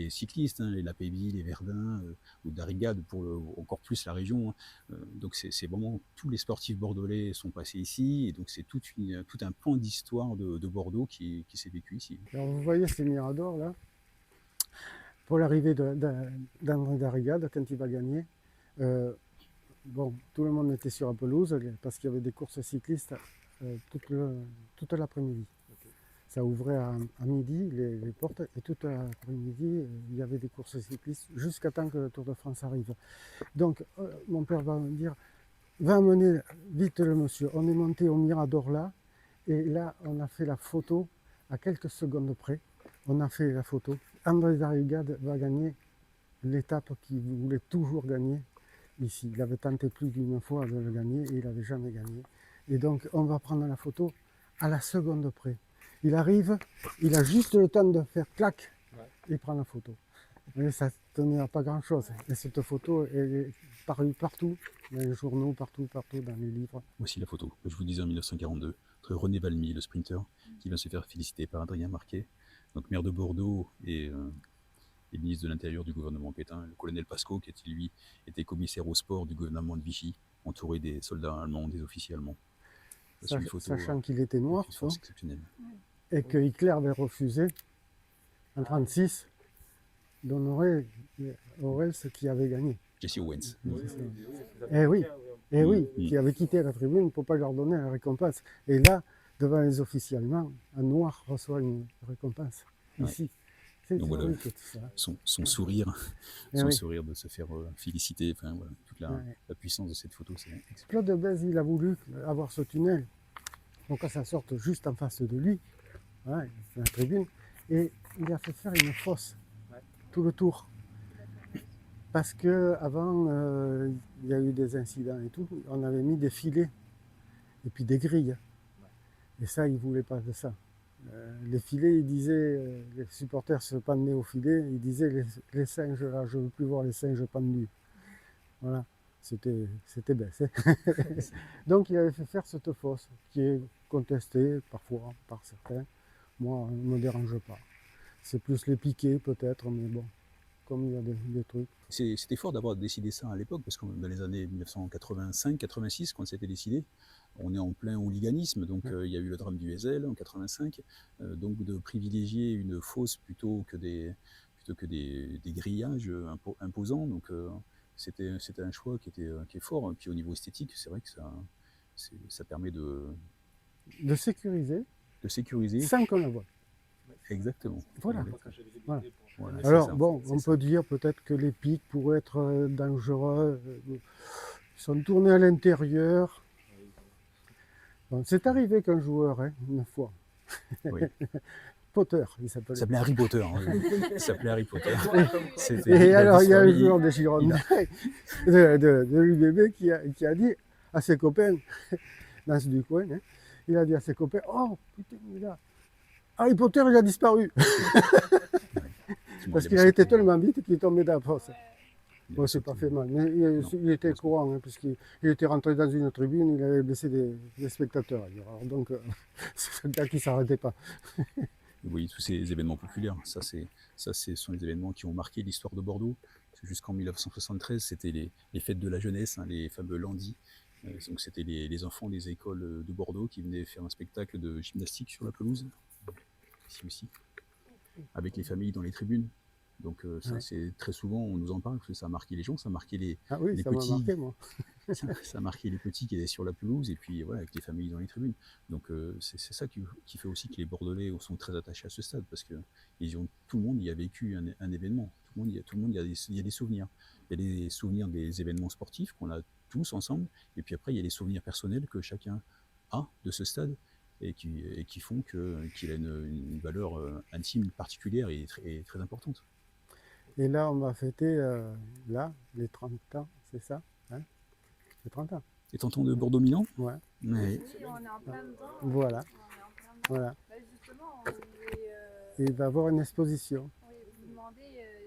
cyclistes, les Lapéby, les Verdun, ou d'Arrigade pour encore plus la région. Donc c'est vraiment tous les sportifs bordelais sont passés ici, et donc c'est tout un pan d'histoire de Bordeaux qui s'est vécu ici. Alors vous voyez ces miradors là, pour l'arrivée d'André d'Arrigade quand il va gagner. Bon, tout le monde était sur la pelouse parce qu'il y avait des courses cyclistes toute l'après-midi. Okay. Ça ouvrait à midi les portes, et toute l'après-midi il y avait des courses cyclistes jusqu'à temps que le Tour de France arrive. Donc mon père va me dire, va amener vite le monsieur. On est monté au mirador là, et là on a fait la photo à quelques secondes près. On a fait la photo. André d'Arrigade va gagner l'étape qu'il voulait toujours gagner. Ici, il avait tenté plus d'une fois de le gagner et il n'avait jamais gagné. Et donc, on va prendre la photo à la seconde près. Il arrive, il a juste le temps de faire clac et prend la photo. Mais ça ne tenait à pas grand-chose. Et cette photo est parue partout, dans les journaux, partout, dans les livres. Voici la photo que je vous disais en 1942, entre René Valmy, le sprinter, qui vient se faire féliciter par Adrien Marquet, donc maire de Bordeaux et ministre de l'Intérieur du gouvernement Pétain, le colonel Pasco, qui était commissaire au sport du gouvernement de Vichy, entouré des soldats allemands, des officiers allemands. Sachant qu'il était noir, force exceptionnelle. Et que Hitler avait refusé, en 1936, d'honorer Orels qui avait gagné. Jesse Owens. Oui, qui avait quitté la tribune pour ne pas leur donner la récompense. Et là, devant les officiers allemands, un noir reçoit une récompense, ici. Donc voilà, son sourire, sourire de se faire féliciter, enfin, voilà, toute la puissance de cette photo. Claude Bèze, il a voulu avoir ce tunnel pour que ça sorte juste en face de lui, la tribune, et il a fait faire une fosse, tout le tour. Parce qu'avant, il y a eu des incidents et tout, on avait mis des filets et puis des grilles. Et ça, il ne voulait pas de ça. Les filets, il disait, les supporters se pendaient au filet, il disait les singes là, je ne veux plus voir les singes pendus. Voilà, c'était bête. Donc il avait fait faire cette fosse, qui est contestée parfois par certains. Moi, ne me dérange pas. C'est plus les piquets peut-être, mais bon, comme il y a des trucs. C'était fort d'avoir décidé ça à l'époque, parce que dans les années 1985-86, quand c'était décidé, on est en plein hooliganisme, donc il y a eu le drame du Hesel en 85, donc de privilégier une fosse plutôt que des grillages imposants, donc c'était un choix qui est fort. Et puis au niveau esthétique, c'est vrai que ça permet De sécuriser sécuriser. sans qu'on la voie. Exactement. Voilà. Voilà. Voilà, c'est Alors ça. bon, C'est on ça. peut dire peut-être que les pics pourraient être dangereux. Ils sont tournés à l'intérieur. Bon, c'est arrivé qu'un joueur, une fois, Oui. Potter, il s'appelait. Ça s'appelait Harry Potter. Hein, oui. Ça s'appelait Harry Potter. Et alors, il y a un disparu, joueur des Girondins de l'UBB qui a dit à ses copains, dans ce du coin, il a dit à ses copains, oh putain, là, Harry Potter, il a disparu. Parce qu'il a été tellement vite qu'il est tombé dans la fosse. Bon, c'est pas fait mal, mais il était courant, puisqu'il était rentré dans une tribune, il avait blessé des spectateurs. Alors, donc, c'est un gars qui ne s'arrêtait pas. Oui, tous ces événements populaires, ce sont les événements qui ont marqué l'histoire de Bordeaux. Jusqu'en 1973, c'était les fêtes de la jeunesse, hein, les fameux Landis. Donc c'était les enfants des écoles de Bordeaux qui venaient faire un spectacle de gymnastique sur la pelouse, ici aussi, avec les familles dans les tribunes. Donc ça, c'est très souvent, on nous en parle, parce que ça a marqué les gens, ça a marqué les Ça m'a petits. marqué, moi. Ça a marqué les petits qui étaient sur la pelouse, et puis voilà, avec les familles dans les tribunes. Donc c'est ça qui fait aussi que les Bordelais sont très attachés à ce stade, parce que tout le monde y a vécu un événement. Tout le monde y a des souvenirs. Il y a des souvenirs des événements sportifs qu'on a tous ensemble, et puis après il y a les souvenirs personnels que chacun a de ce stade, et qui font qu'il a une valeur intime particulière et très importante. Et là, on va fêter les 30 ans, c'est ça, les 30 ans. Les Tantons de Bordeaux-Milan. Ouais. Ouais. Oui, on est en plein dedans. Voilà. On est en plein dedans. Voilà. Bah, justement, on voulait Et il va y avoir une exposition. vous demander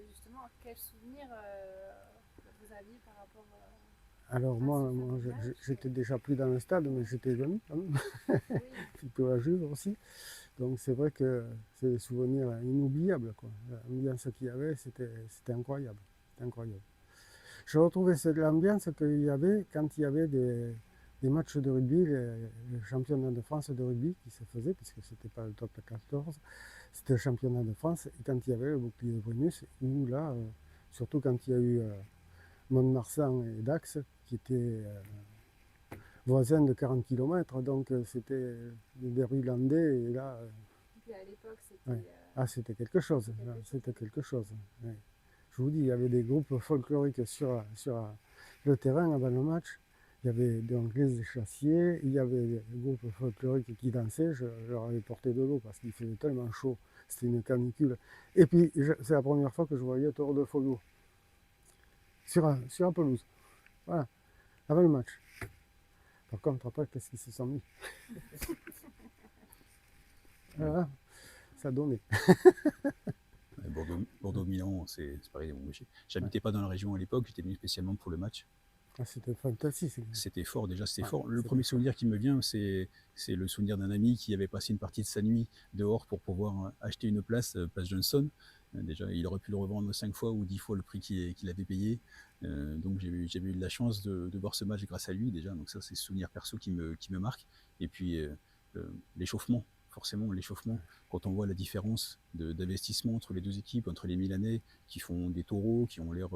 justement quels souvenirs vous aviez par rapport Alors moi j'étais déjà plus dans le stade, mais j'étais venu quand même. oui, Plutôt à Juve aussi. Donc c'est vrai que c'est des souvenirs inoubliables, quoi. L'ambiance qu'il y avait, c'était incroyable. C'était incroyable. Je retrouvais l'ambiance qu'il y avait quand il y avait des matchs de rugby, les championnats de France de rugby qui se faisaient, puisque c'était pas le top 14, c'était le championnat de France, et quand il y avait le bouclier de Brennus, où là, surtout quand il y a eu Mont-de-Marsan et Dax, qui étaient voisins de 40 km, donc c'était des Rulandais, et là, et puis à l'époque c'était ouais. C'était quelque chose. C'était quelque chose. Ouais. Je vous dis, il y avait des groupes folkloriques sur le terrain avant le match. Il y avait donc les échassiers, il y avait des groupes folkloriques qui dansaient. Je leur avais porté de l'eau parce qu'il faisait tellement chaud. C'était une canicule. Et puis, c'est la première fois que je voyais Tour de Folio sur la pelouse. Voilà, avant le match. Par contre, après, qu'est-ce qu'ils se sont mis? Voilà, ça donnait. Bordeaux-Milan, c'est pareil. Bon, j'habitais pas dans la région à l'époque, j'étais venu spécialement pour le match. C'était fantastique. C'était fort, déjà, c'était fort. Le premier souvenir qui me vient, c'est le souvenir d'un ami qui avait passé une partie de sa nuit dehors pour pouvoir acheter une place Johnson. Déjà, il aurait pu le revendre 5 fois ou 10 fois le prix qu'il avait payé. Donc j'ai eu de la chance de voir ce match grâce à lui, déjà. Donc ça, c'est ce souvenir perso qui me marque. Et puis l'échauffement. Forcément, l'échauffement, quand on voit la différence d'investissement entre les deux équipes, entre les Milanais qui font des taureaux, qui ont l'air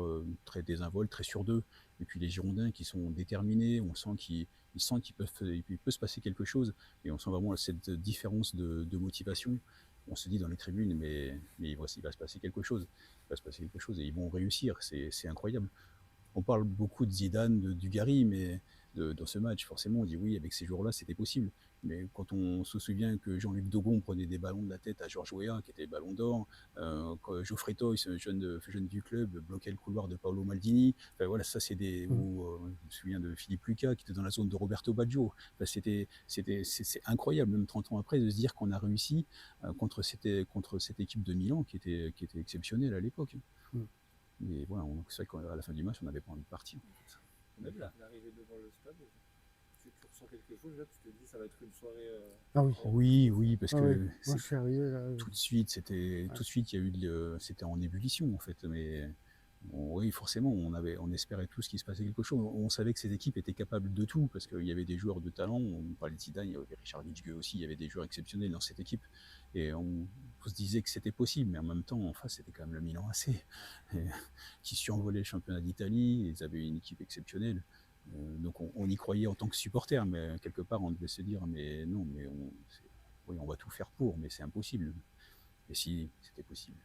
très désinvoltes, très sûrs d'eux, et puis les Girondins qui sont déterminés, on sent qu'il peut se passer quelque chose, et on sent vraiment cette différence de motivation. On se dit dans les tribunes, mais il va se passer quelque chose. Il va se passer quelque chose et ils vont réussir, c'est incroyable. On parle beaucoup de Zidane, de Dugarry, mais dans ce match, forcément, on dit oui, avec ces joueurs-là, c'était possible. Mais quand on se souvient que Jean-Luc Dogon prenait des ballons de la tête à Georges Weah, qui était ballon d'or, Geoffrey Toys, jeune du club, bloquait le couloir de Paolo Maldini. Enfin, voilà, ça c'est des. Ou, je me souviens de Philippe Lucas qui était dans la zone de Roberto Baggio. Enfin, c'est incroyable, même 30 ans après, de se dire qu'on a réussi contre cette équipe de Milan qui était exceptionnelle à l'époque. Et voilà, c'est vrai qu'à la fin du match, on n'avait pas envie de partir. L'arrivée devant le stade, tu ressens quelque chose là, tu te dis ça va être une soirée. Ah oui. Oui, parce que Moi, je suis arrivé là. tout de suite, il y a eu c'était en ébullition en fait, mais Oui, forcément, on espérait tous qu'il se passait quelque chose. On savait que ces équipes étaient capables de tout, parce qu'il y avait des joueurs de talent. On parlait de Zidane, il y avait Richard Lichtke aussi, il y avait des joueurs exceptionnels dans cette équipe. Et on se disait que c'était possible, mais en même temps, en face, c'était quand même le Milan AC, qui survolait le championnat d'Italie. Ils avaient une équipe exceptionnelle. Donc on y croyait en tant que supporter, mais quelque part, on devait se dire, mais non, oui, on va tout faire pour, mais c'est impossible. Et si, c'était possible.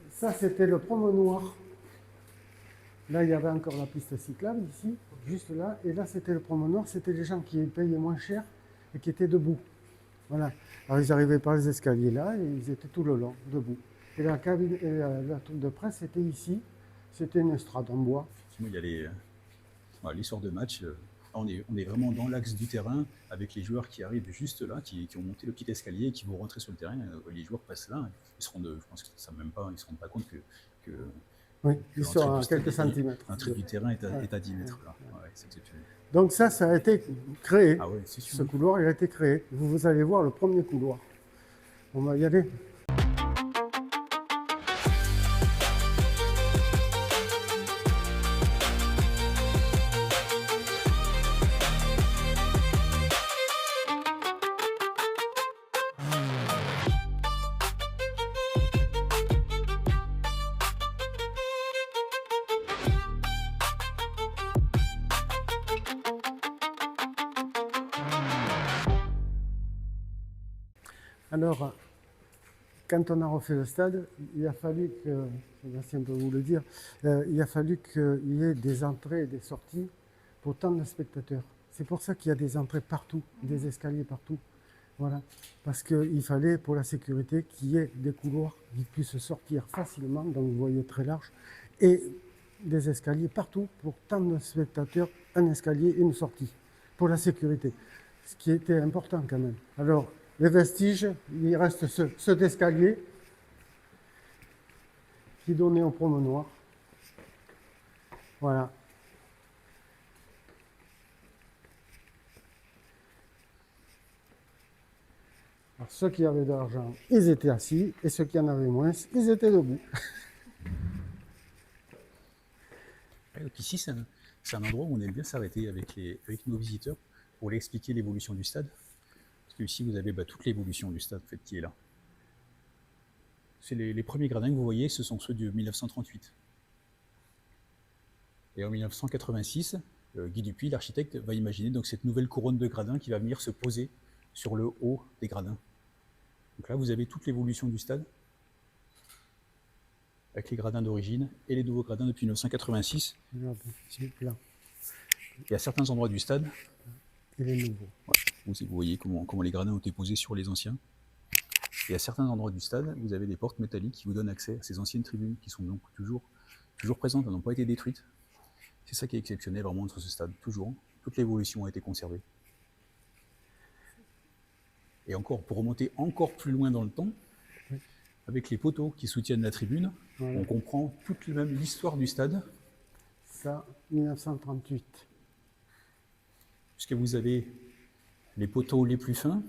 Ça, c'était le promenoir. Là, il y avait encore la piste cyclable, ici, juste là. Et là, c'était le promenoir. C'était les gens qui payaient moins cher et qui étaient debout. Voilà. Alors, ils arrivaient par les escaliers là et ils étaient tout le long, debout. Et la cabine, et la tour de presse, c'était ici. C'était une estrade en bois. Effectivement, il y a les soirs de match. On est vraiment dans l'axe du terrain avec les joueurs qui arrivent juste là, qui ont monté le petit escalier et qui vont rentrer sur le terrain. Les joueurs passent là. Je pense qu'ils ne se rendent pas compte que Oui, ils sont à quelques centimètres. L'entrée du terrain est à 10 mètres. Là. Ouais, c'est exceptionnel. Donc ça a été créé. Ah ouais, c'est sûr. Ce couloir, il a été créé. Vous allez voir le premier couloir. On va y aller. Alors, quand on a refait le stade, il a fallu que, Sébastien peut vous le dire, il a fallu qu'il y ait des entrées et des sorties pour tant de spectateurs. C'est pour ça qu'il y a des entrées partout, des escaliers partout. Voilà. Parce qu'il fallait, pour la sécurité, qu'il y ait des couloirs qui puissent sortir facilement, donc vous voyez très large, et des escaliers partout pour tant de spectateurs, un escalier et une sortie, pour la sécurité. Ce qui était important quand même. Alors, les vestiges, il reste cet escalier qui donnait au promenoir. Voilà. Alors, ceux qui avaient de l'argent, ils étaient assis, et ceux qui en avaient moins, ils étaient debout. Donc ici, c'est un endroit où on aime bien s'arrêter avec nos visiteurs pour leur expliquer l'évolution du stade. Parce que ici, vous avez toute l'évolution du stade en fait, qui est là. C'est les premiers gradins que vous voyez, ce sont ceux de 1938. Et en 1986, Guy Dupuy, l'architecte, va imaginer donc cette nouvelle couronne de gradins qui va venir se poser sur le haut des gradins. Donc là, vous avez toute l'évolution du stade, avec les gradins d'origine et les nouveaux gradins depuis 1986. Là. Et à certains endroits du stade, Et les nouveaux. vous voyez comment les gradins ont été posés sur les anciens. Et à certains endroits du stade, vous avez des portes métalliques qui vous donnent accès à ces anciennes tribunes qui sont donc toujours présentes, elles n'ont pas été détruites. C'est ça qui est exceptionnel vraiment entre ce stade, toujours. Toute l'évolution a été conservée. Et encore, pour remonter encore plus loin dans le temps, avec les poteaux qui soutiennent la tribune, on comprend toute l'histoire du stade. Ça, 1938. Puisque vous avez les poteaux les plus fins,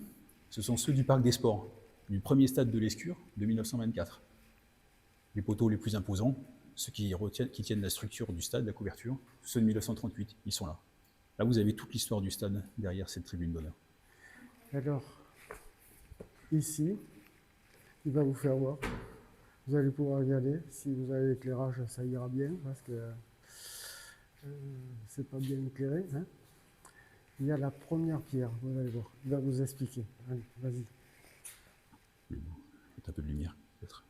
ce sont ceux du Parc des Sports, du premier stade de l'Escure de 1924. Les poteaux les plus imposants, ceux qui tiennent la structure du stade, la couverture, ceux de 1938, ils sont là. Là, vous avez toute l'histoire du stade derrière cette tribune d'honneur. Alors, ici, il va vous faire voir. Vous allez pouvoir y aller. Si vous avez l'éclairage, ça ira bien, parce que c'est pas bien éclairé. Hein. Il y a la première pierre, vous allez voir. Il va vous expliquer. Allez, vas-y. Faites un peu de lumière, peut-être.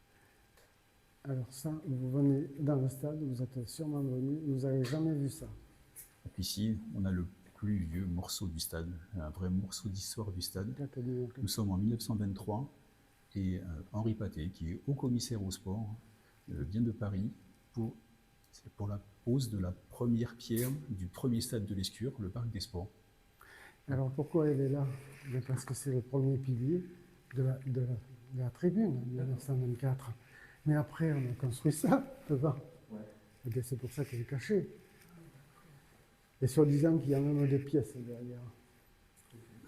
Alors ça, vous venez dans le stade, vous êtes sûrement venu, vous n'avez jamais vu ça. Ici, on a le plus vieux morceau du stade, un vrai morceau d'histoire du stade. Nous sommes en 1923 et Henri Pathé, qui est haut commissaire au sport, vient de Paris pour la pose de la première pierre du premier stade de l'Escure, le Parc des Sports. Alors pourquoi elle est là? Parce que c'est le premier pilier de la tribune, en 1924. Mais après, on a construit ça devant. Et bien, c'est pour ça qu'elle est cachée. Et soi-disant qu'il y a même des pièces derrière.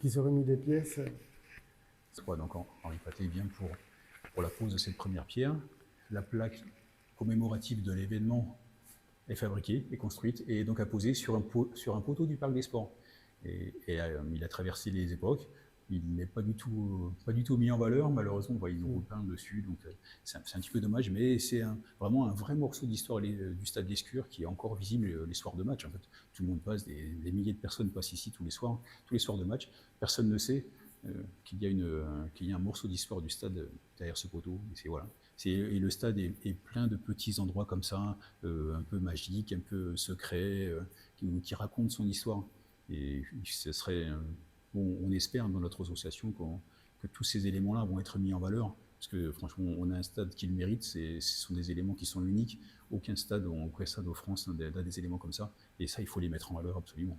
Qu'ils auraient mis des pièces. Donc Henri Pathé vient pour la pose de cette première pierre. La plaque commémorative de l'événement est fabriquée, est construite et est donc apposée sur un poteau du Parc des Sports. Et il a traversé les époques. Il n'est pas du tout mis en valeur, malheureusement. Ils ont repeint dessus, donc c'est un petit peu dommage, mais c'est vraiment un vrai morceau d'histoire du stade d'Escure qui est encore visible les soirs de match. En fait, tout le monde passe, des milliers de personnes passent ici tous les soirs de match. Personne ne sait qu'il y a un morceau d'histoire du stade derrière ce poteau. Et le stade est plein de petits endroits comme ça, un peu magiques, un peu secrets, qui racontent son histoire. Et ce serait... on espère dans notre association que tous ces éléments-là vont être mis en valeur, parce que franchement, on a un stade qui le mérite, ce sont des éléments qui sont uniques. Aucun stade de France n'a des éléments comme ça, et ça, il faut les mettre en valeur absolument.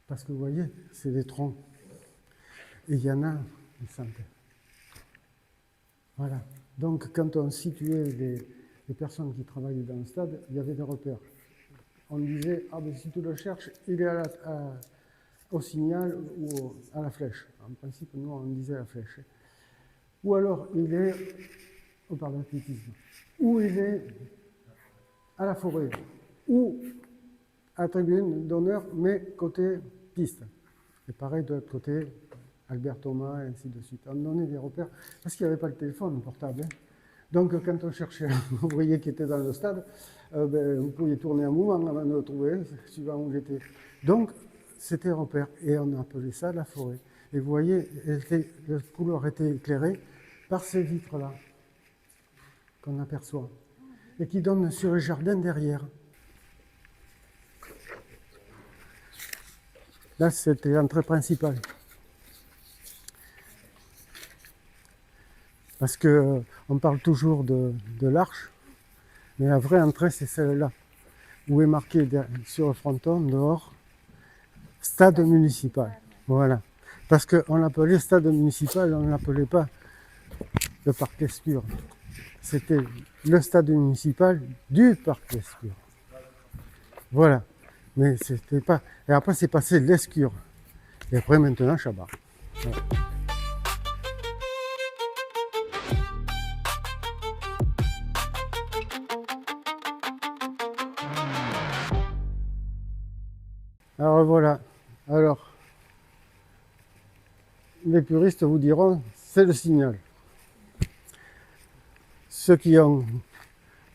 Parce que vous voyez, c'est des troncs. Et il y en a des centaines. Voilà. Donc, quand on situait les personnes qui travaillaient dans le stade, il y avait des repères. On disait, si tu le cherches, il est au signal ou à la flèche. En principe, nous, on disait la flèche. Ou alors, il est au parc d'athlétisme. Ou il est à la forêt. Ou à la tribune d'honneur, mais côté piste. Et pareil de l'autre côté, Albert Thomas, et ainsi de suite. On donnait des repères, parce qu'il n'y avait pas le téléphone portable. Donc, quand on cherchait un ouvrier qui était dans le stade, vous pouviez tourner un mouvement avant de le trouver, suivant où il était. Donc, c'était un repère, et on appelait ça la forêt. Et vous voyez, le couloir était éclairé par ces vitres-là, qu'on aperçoit, et qui donnent sur le jardin derrière. Là, c'était l'entrée principale. Parce qu'on parle toujours de l'arche, mais la vraie entrée, c'est celle-là, où est marqué sur le fronton, dehors, stade municipal. Voilà. Parce qu'on l'appelait stade municipal, on ne l'appelait pas le parc d'Escure. C'était le stade municipal du parc d'Escure. Voilà. Mais c'était pas. Et après, c'est passé l'Escure. Et après, maintenant, Chabat. Voilà. Alors voilà. Alors, les puristes vous diront, c'est le signal. Ceux qui ont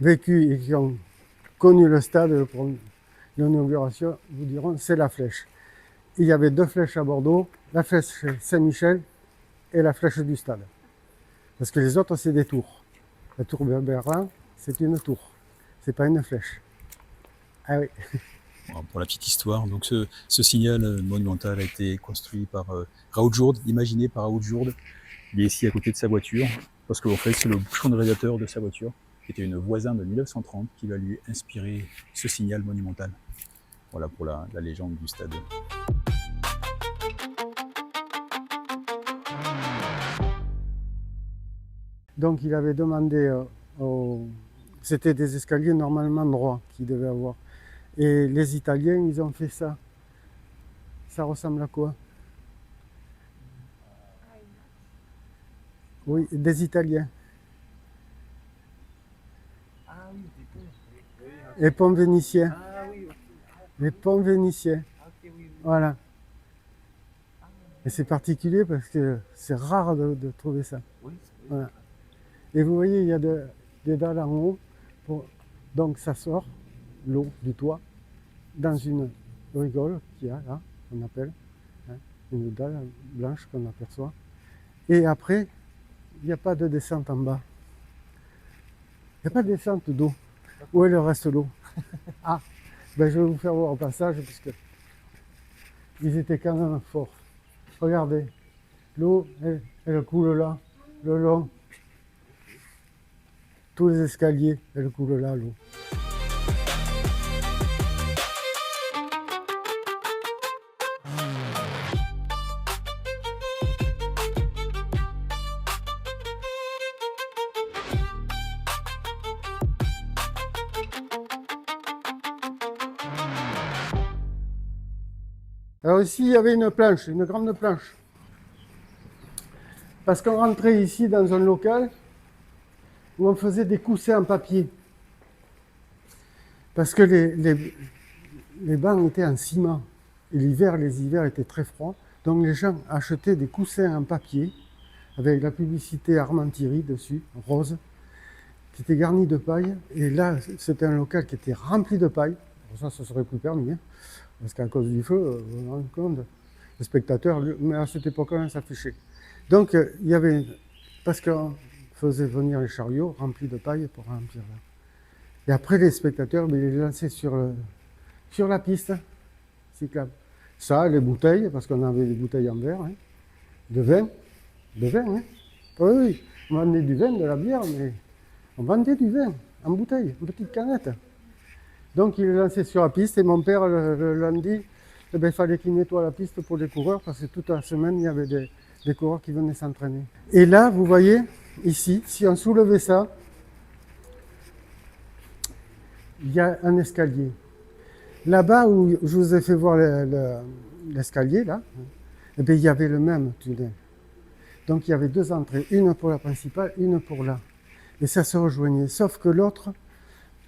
vécu et qui ont connu le stade pour l'inauguration vous diront, c'est la flèche. Il y avait deux flèches à Bordeaux, la flèche Saint-Michel et la flèche du stade. Parce que les autres, c'est des tours. La tour Berlin, c'est une tour, c'est pas une flèche. Ah oui. Pour la petite histoire, donc ce signal monumental a été construit par Raoul Jourde, imaginé par Raoul Jourde. Il est ici à côté de sa voiture, parce qu'en fait c'est le bouchon de radiateur de sa voiture, qui était une voisin de 1930, qui va lui inspirer ce signal monumental. Voilà pour la légende du stade. Donc il avait demandé, c'était des escaliers normalement droits qu'il devait avoir. Et les Italiens, ils ont fait ça. Ça ressemble à quoi? Oui, des Italiens. Ah oui, des ponts. Les ponts vénitiens. Ah oui, ok. Les ponts vénitiens. Ah, ok, oui, oui. Voilà. Et c'est particulier parce que c'est rare de trouver ça. Oui, Voilà. Et vous voyez, il y a des dalles en haut. Donc ça sort, l'eau du toit, dans une rigole qu'il y a là, on appelle, une dalle blanche qu'on aperçoit. Et après, il n'y a pas de descente en bas. Il n'y a pas de descente d'eau. Où est le reste de l'eau? Ah, je vais vous faire voir au passage, parce que ils étaient quand même forts. Regardez, l'eau, elle coule là, le long. Tous les escaliers, elle coule là, l'eau. Alors ici, il y avait une planche, une grande planche. Parce qu'on rentrait ici dans un local où on faisait des coussins en papier. Parce que les bancs étaient en ciment. Et l'hiver, les hivers étaient très froids. Donc les gens achetaient des coussins en papier avec la publicité Armand-Thierry dessus, rose, qui était garni de paille. Et là, c'était un local qui était rempli de paille. Ça ne serait plus permis, hein, parce qu'à cause du feu, vous vous rendez compte, les spectateurs, mais à cette époque-là, s'affichaient. Donc, il y avait, parce qu'on faisait venir les chariots remplis de paille pour remplir là. Et après, les spectateurs, ils les lançaient sur la piste cyclable. Ça, les bouteilles, parce qu'on avait des bouteilles en verre, hein, de vin, hein. Oui, oui, on vendait du vin, de la bière, mais on vendait du vin en bouteille, une petite canette. Donc il est lancé sur la piste et mon père le lundi, eh ben, il fallait qu'il nettoie la piste pour les coureurs parce que toute la semaine il y avait des coureurs qui venaient s'entraîner. Et là vous voyez ici, si on soulevait ça, il y a un escalier. Là-bas où je vous ai fait voir l'escalier là, eh bien, il y avait le même tunnel. Donc il y avait deux entrées, une pour la principale, une pour là. Et ça se rejoignait. Sauf que l'autre,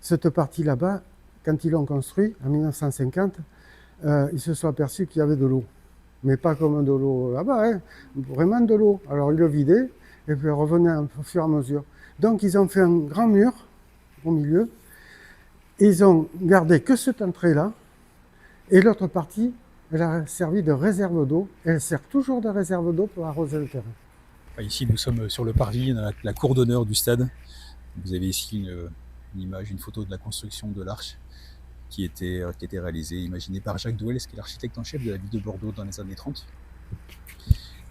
cette partie là-bas, quand ils l'ont construit en 1950, ils se sont aperçus qu'il y avait de l'eau. Mais pas comme de l'eau là-bas, hein, vraiment de l'eau. Alors ils le vidaient et puis revenaient au fur et à mesure. Donc ils ont fait un grand mur au milieu. Ils ont gardé que cette entrée-là. Et l'autre partie, elle a servi de réserve d'eau. Elle sert toujours de réserve d'eau pour arroser le terrain. Ici, nous sommes sur le parvis, la cour d'honneur du stade. Vous avez ici une image, une photo de la construction de l'arche qui était réalisée, imaginée par Jacques Douel, qui est l'architecte en chef de la ville de Bordeaux dans les années 30.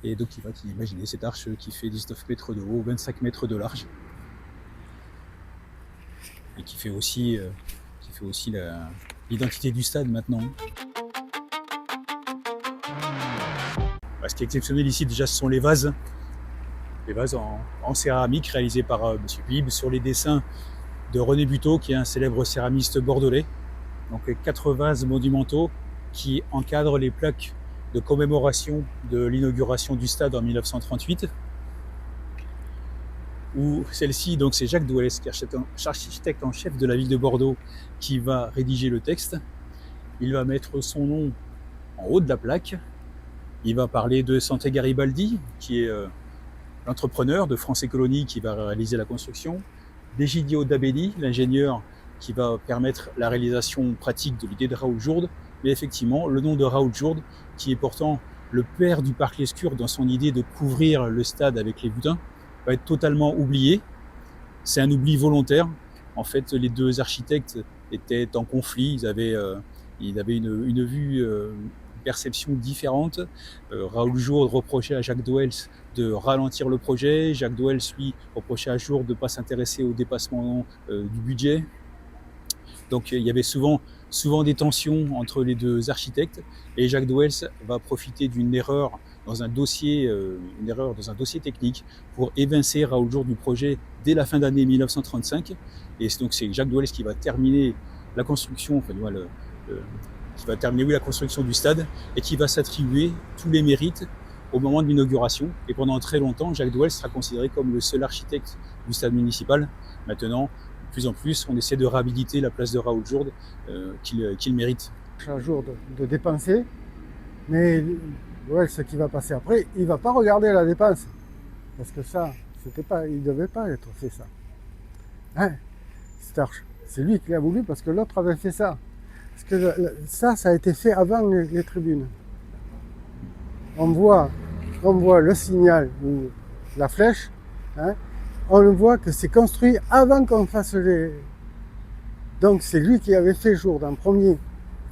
Et donc il va imaginer cette arche qui fait 19 mètres de haut, 25 mètres de large. Et qui fait aussi l'identité du stade maintenant. Ce qui est exceptionnel ici déjà ce sont les vases. Les vases en céramique réalisés par M. Bib sur les dessins de René Buteau, qui est un célèbre céramiste bordelais. Donc 4 vases monumentaux qui encadrent les plaques de commémoration de l'inauguration du stade en 1938. Où celle-ci, donc c'est Jacques Douel, architecte en chef de la ville de Bordeaux, qui va rédiger le texte. Il va mettre son nom en haut de la plaque. Il va parler de Santé Garibaldi, qui est l'entrepreneur de France Écolonie qui va réaliser la construction, d'Egidio Dabelli, l'ingénieur qui va permettre la réalisation pratique de l'idée de Raoul Jourde, mais effectivement le nom de Raoul Jourde, qui est pourtant le père du parc Lescure dans son idée de couvrir le stade avec les butins, va être totalement oublié. C'est un oubli volontaire. En fait, les deux architectes étaient en conflit, ils avaient une vue, une perception différente. Raoul Jourde reprochait à Jacques Douel de ralentir le projet, Jacques Douel, lui, reprochait à Jourde de ne pas s'intéresser au dépassement du budget. Donc il y avait souvent des tensions entre les deux architectes, et Jacques Douel va profiter d'une erreur dans un dossier technique pour évincer Raoul Jourde du projet dès la fin d'année 1935. Et donc c'est Jacques Douel qui va terminer la construction, la construction du stade et qui va s'attribuer tous les mérites au moment de l'inauguration. Et pendant très longtemps, Jacques Douel sera considéré comme le seul architecte du stade municipal. Maintenant, de plus en plus, on essaie de réhabiliter la place de Raoul Jourde qu'il mérite. À Jourde de dépenser, mais ouais, ce qui va passer après, il ne va pas regarder la dépense. Parce que ça, il ne devait pas être fait ça. Hein, c'est lui qui l'a voulu parce que l'autre avait fait ça. Parce que ça a été fait avant les tribunes. On voit le signal ou la flèche, hein, on voit que c'est construit avant qu'on fasse les... Donc c'est lui qui avait fait Jourde en premier.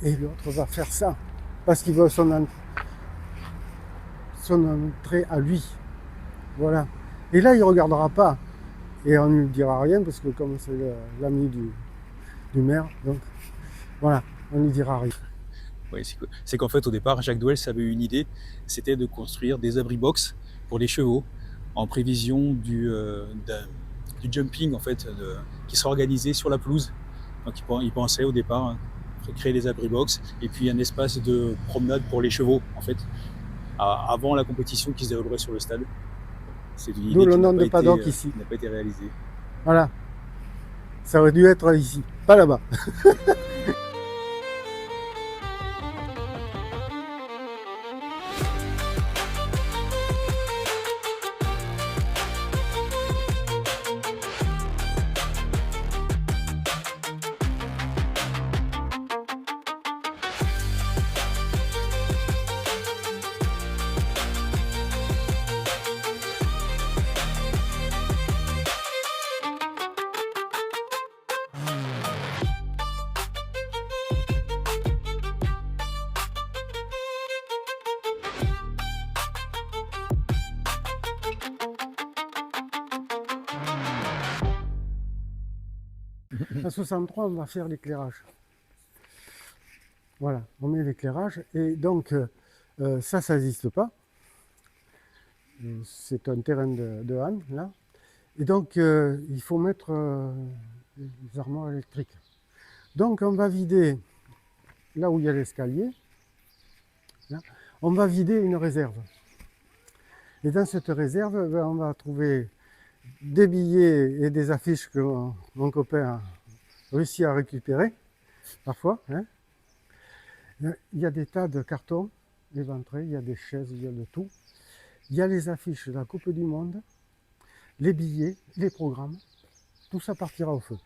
Et l'autre va faire ça. Parce qu'il veut son entrée à lui. Voilà. Et là, il ne regardera pas. Et on ne lui dira rien, parce que comme c'est l'ami du maire, donc voilà, on ne lui dira rien. Oui, c'est qu'en fait, au départ, Jacques Douel avait une idée, c'était de construire des abri-box pour les chevaux, en prévision du jumping en fait, qui sera organisé sur la pelouse. Donc il pensait au départ créer des abri-box et puis un espace de promenade pour les chevaux, en fait, avant la compétition qui se déroulerait sur le stade. C'est une idée D'où le nom de paddock ici. Qui n'a pas été réalisée. Voilà. Ça aurait dû être ici, pas là-bas. En 63, on va faire l'éclairage. Voilà, on met l'éclairage. Et donc, ça n'existe pas. C'est un terrain de Han, là. Et donc, il faut mettre des armoires électriques. Donc, on va vider, là où il y a l'escalier, là, on va vider une réserve. Et dans cette réserve, on va trouver des billets et des affiches que mon copain a réussi à récupérer, parfois. Hein. Il y a des tas de cartons éventrés, il y a des chaises, il y a de tout. Il y a les affiches de la Coupe du Monde, les billets, les programmes, tout ça partira au feu.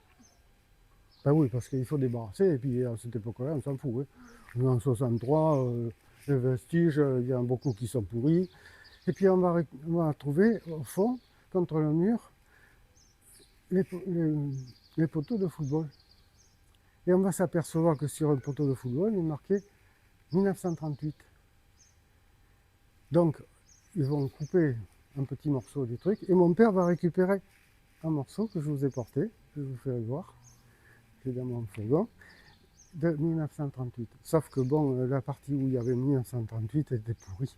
Ben oui, parce qu'il faut débarrasser, et puis à cette époque-là, on s'en fout. Hein. En 63, les vestiges, il y en a beaucoup qui sont pourris. Et puis on va trouver, au fond, contre le mur, les poteaux de football. Et on va s'apercevoir que sur un poteau de football, il est marqué 1938. Donc, ils vont couper un petit morceau du truc, et mon père va récupérer un morceau que je vous ai porté, que je vous fais voir, qui est dans mon fourgon, de 1938. Sauf que bon, la partie où il y avait 1938 était pourrie.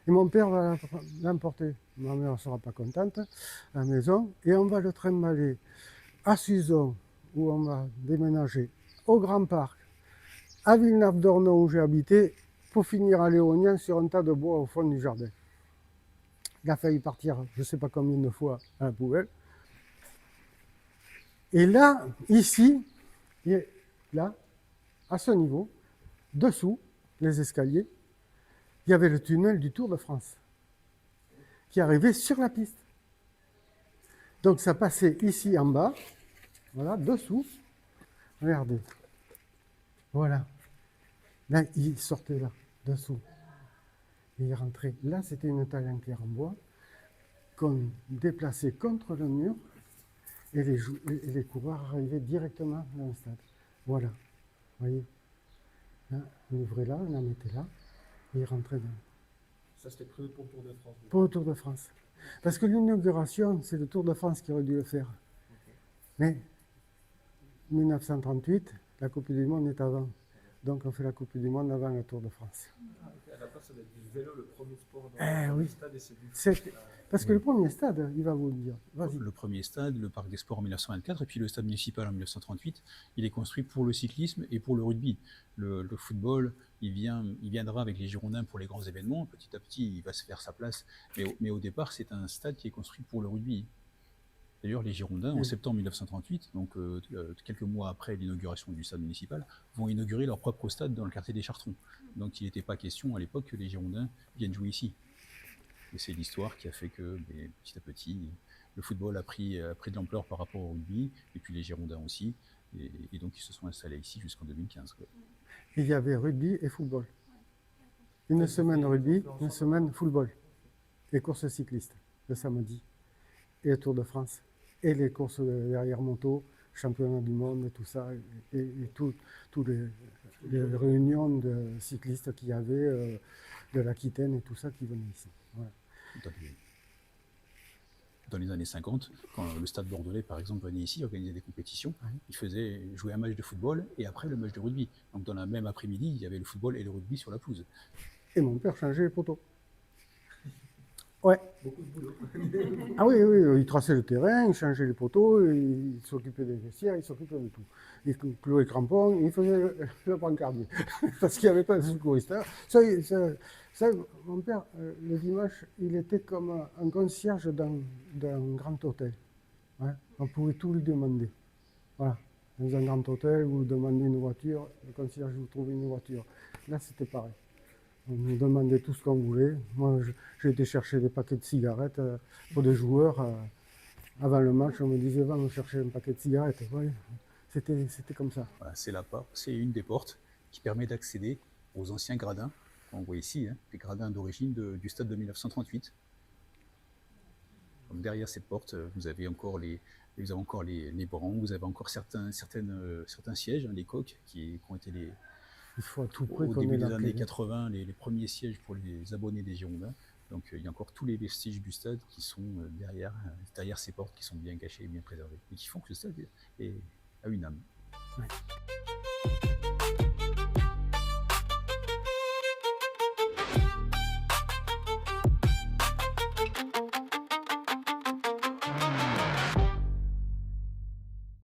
Et mon père va l'emporter, ma mère ne sera pas contente, à la maison, et on va le trimballer à Suzon, où on va déménager, au Grand Parc, à Villeneuve-d'Ornon où j'ai habité, pour finir à Léonien sur un tas de bois au fond du jardin. Il a failli partir je ne sais pas combien de fois à la poubelle. Et là, ici, là, à ce niveau, dessous les escaliers, il y avait le tunnel du Tour de France qui arrivait sur la piste. Donc ça passait ici en bas, voilà, dessous. Regardez. Voilà. Là, il sortait là, dessous. Et il rentrait. Là, c'était une taille en pierre en bois qu'on déplaçait contre le mur et les coureurs arrivaient directement dans le stade. Voilà. Vous voyez. Là, on ouvrait là, on la mettait là, et il rentrait dans. Ça, c'était prévu pour le Tour de France. Pour le Tour de France. Parce que l'inauguration, c'est le Tour de France qui aurait dû le faire. Mais 1938, la Coupe du Monde est avant. Donc on fait la Coupe du Monde avant le Tour de France. À la place, ça va être du vélo, le premier sport dans oui. le stade, et c'est du foot. Parce que le premier stade, il va vous le dire. Vas-y. Le premier stade, le Parc des Sports en 1924, et puis le stade municipal en 1938, il est construit pour le cyclisme et pour le rugby. Le football, il viendra avec les Girondins pour les grands événements. Petit à petit, il va se faire sa place. Mais au départ, c'est un stade qui est construit pour le rugby. D'ailleurs, les Girondins, en septembre 1938, donc quelques mois après l'inauguration du stade municipal, vont inaugurer leur propre stade dans le quartier des Chartrons. Donc il n'était pas question à l'époque que les Girondins viennent jouer ici. Et c'est l'histoire qui a fait que, petit à petit, le football a pris de l'ampleur par rapport au rugby, et puis les Girondins aussi. Et donc ils se sont installés ici jusqu'en 2015. Quoi. Il y avait rugby et football. Une semaine rugby, une semaine football. Et courses cyclistes, le samedi. Et le Tour de France. Et les courses derrière moto, championnat du monde et tout ça. Et toutes les réunions de cyclistes qu'il y avait, de l'Aquitaine et tout ça qui venaient ici. Voilà. Dans les années 50, quand le Stade Bordelais, par exemple, venait ici organiser des compétitions, il faisait jouer un match de football et après le match de rugby. Donc dans la même après-midi, il y avait le football et le rugby sur la pelouse. Et mon père changeait les poteaux. Ouais. Beaucoup de boulot. Ah oui, il traçait le terrain, il changeait les poteaux, il s'occupait des vestiaires, il s'occupait de tout. Il clouait les crampons, il faisait le brancardier. Parce qu'il n'y avait pas de secouriste. Ça, mon père, le dimanche, il était comme un concierge d'un grand hôtel. Ouais. On pouvait tout lui demander. Voilà. Dans un grand hôtel, vous demandez une voiture, le concierge vous trouve une voiture. Là, c'était pareil. On nous demandait tout ce qu'on voulait. Moi, j'ai été chercher des paquets de cigarettes pour des joueurs. Avant le match, on me disait, va me chercher un paquet de cigarettes. Ouais, c'était comme ça. Voilà, c'est une des portes qui permet d'accéder aux anciens gradins. On voit ici, les gradins d'origine du stade de 1938. Donc derrière cette porte, vous avez encore les bancs, vous avez encore certains sièges, les coques, qui ont été Il faut à tout prix au début des années 80, les premiers sièges pour les abonnés des Girondins. Donc il y a encore tous les vestiges du stade qui sont derrière ces portes qui sont bien cachées et bien préservées et qui font que ce stade a une âme. Ouais.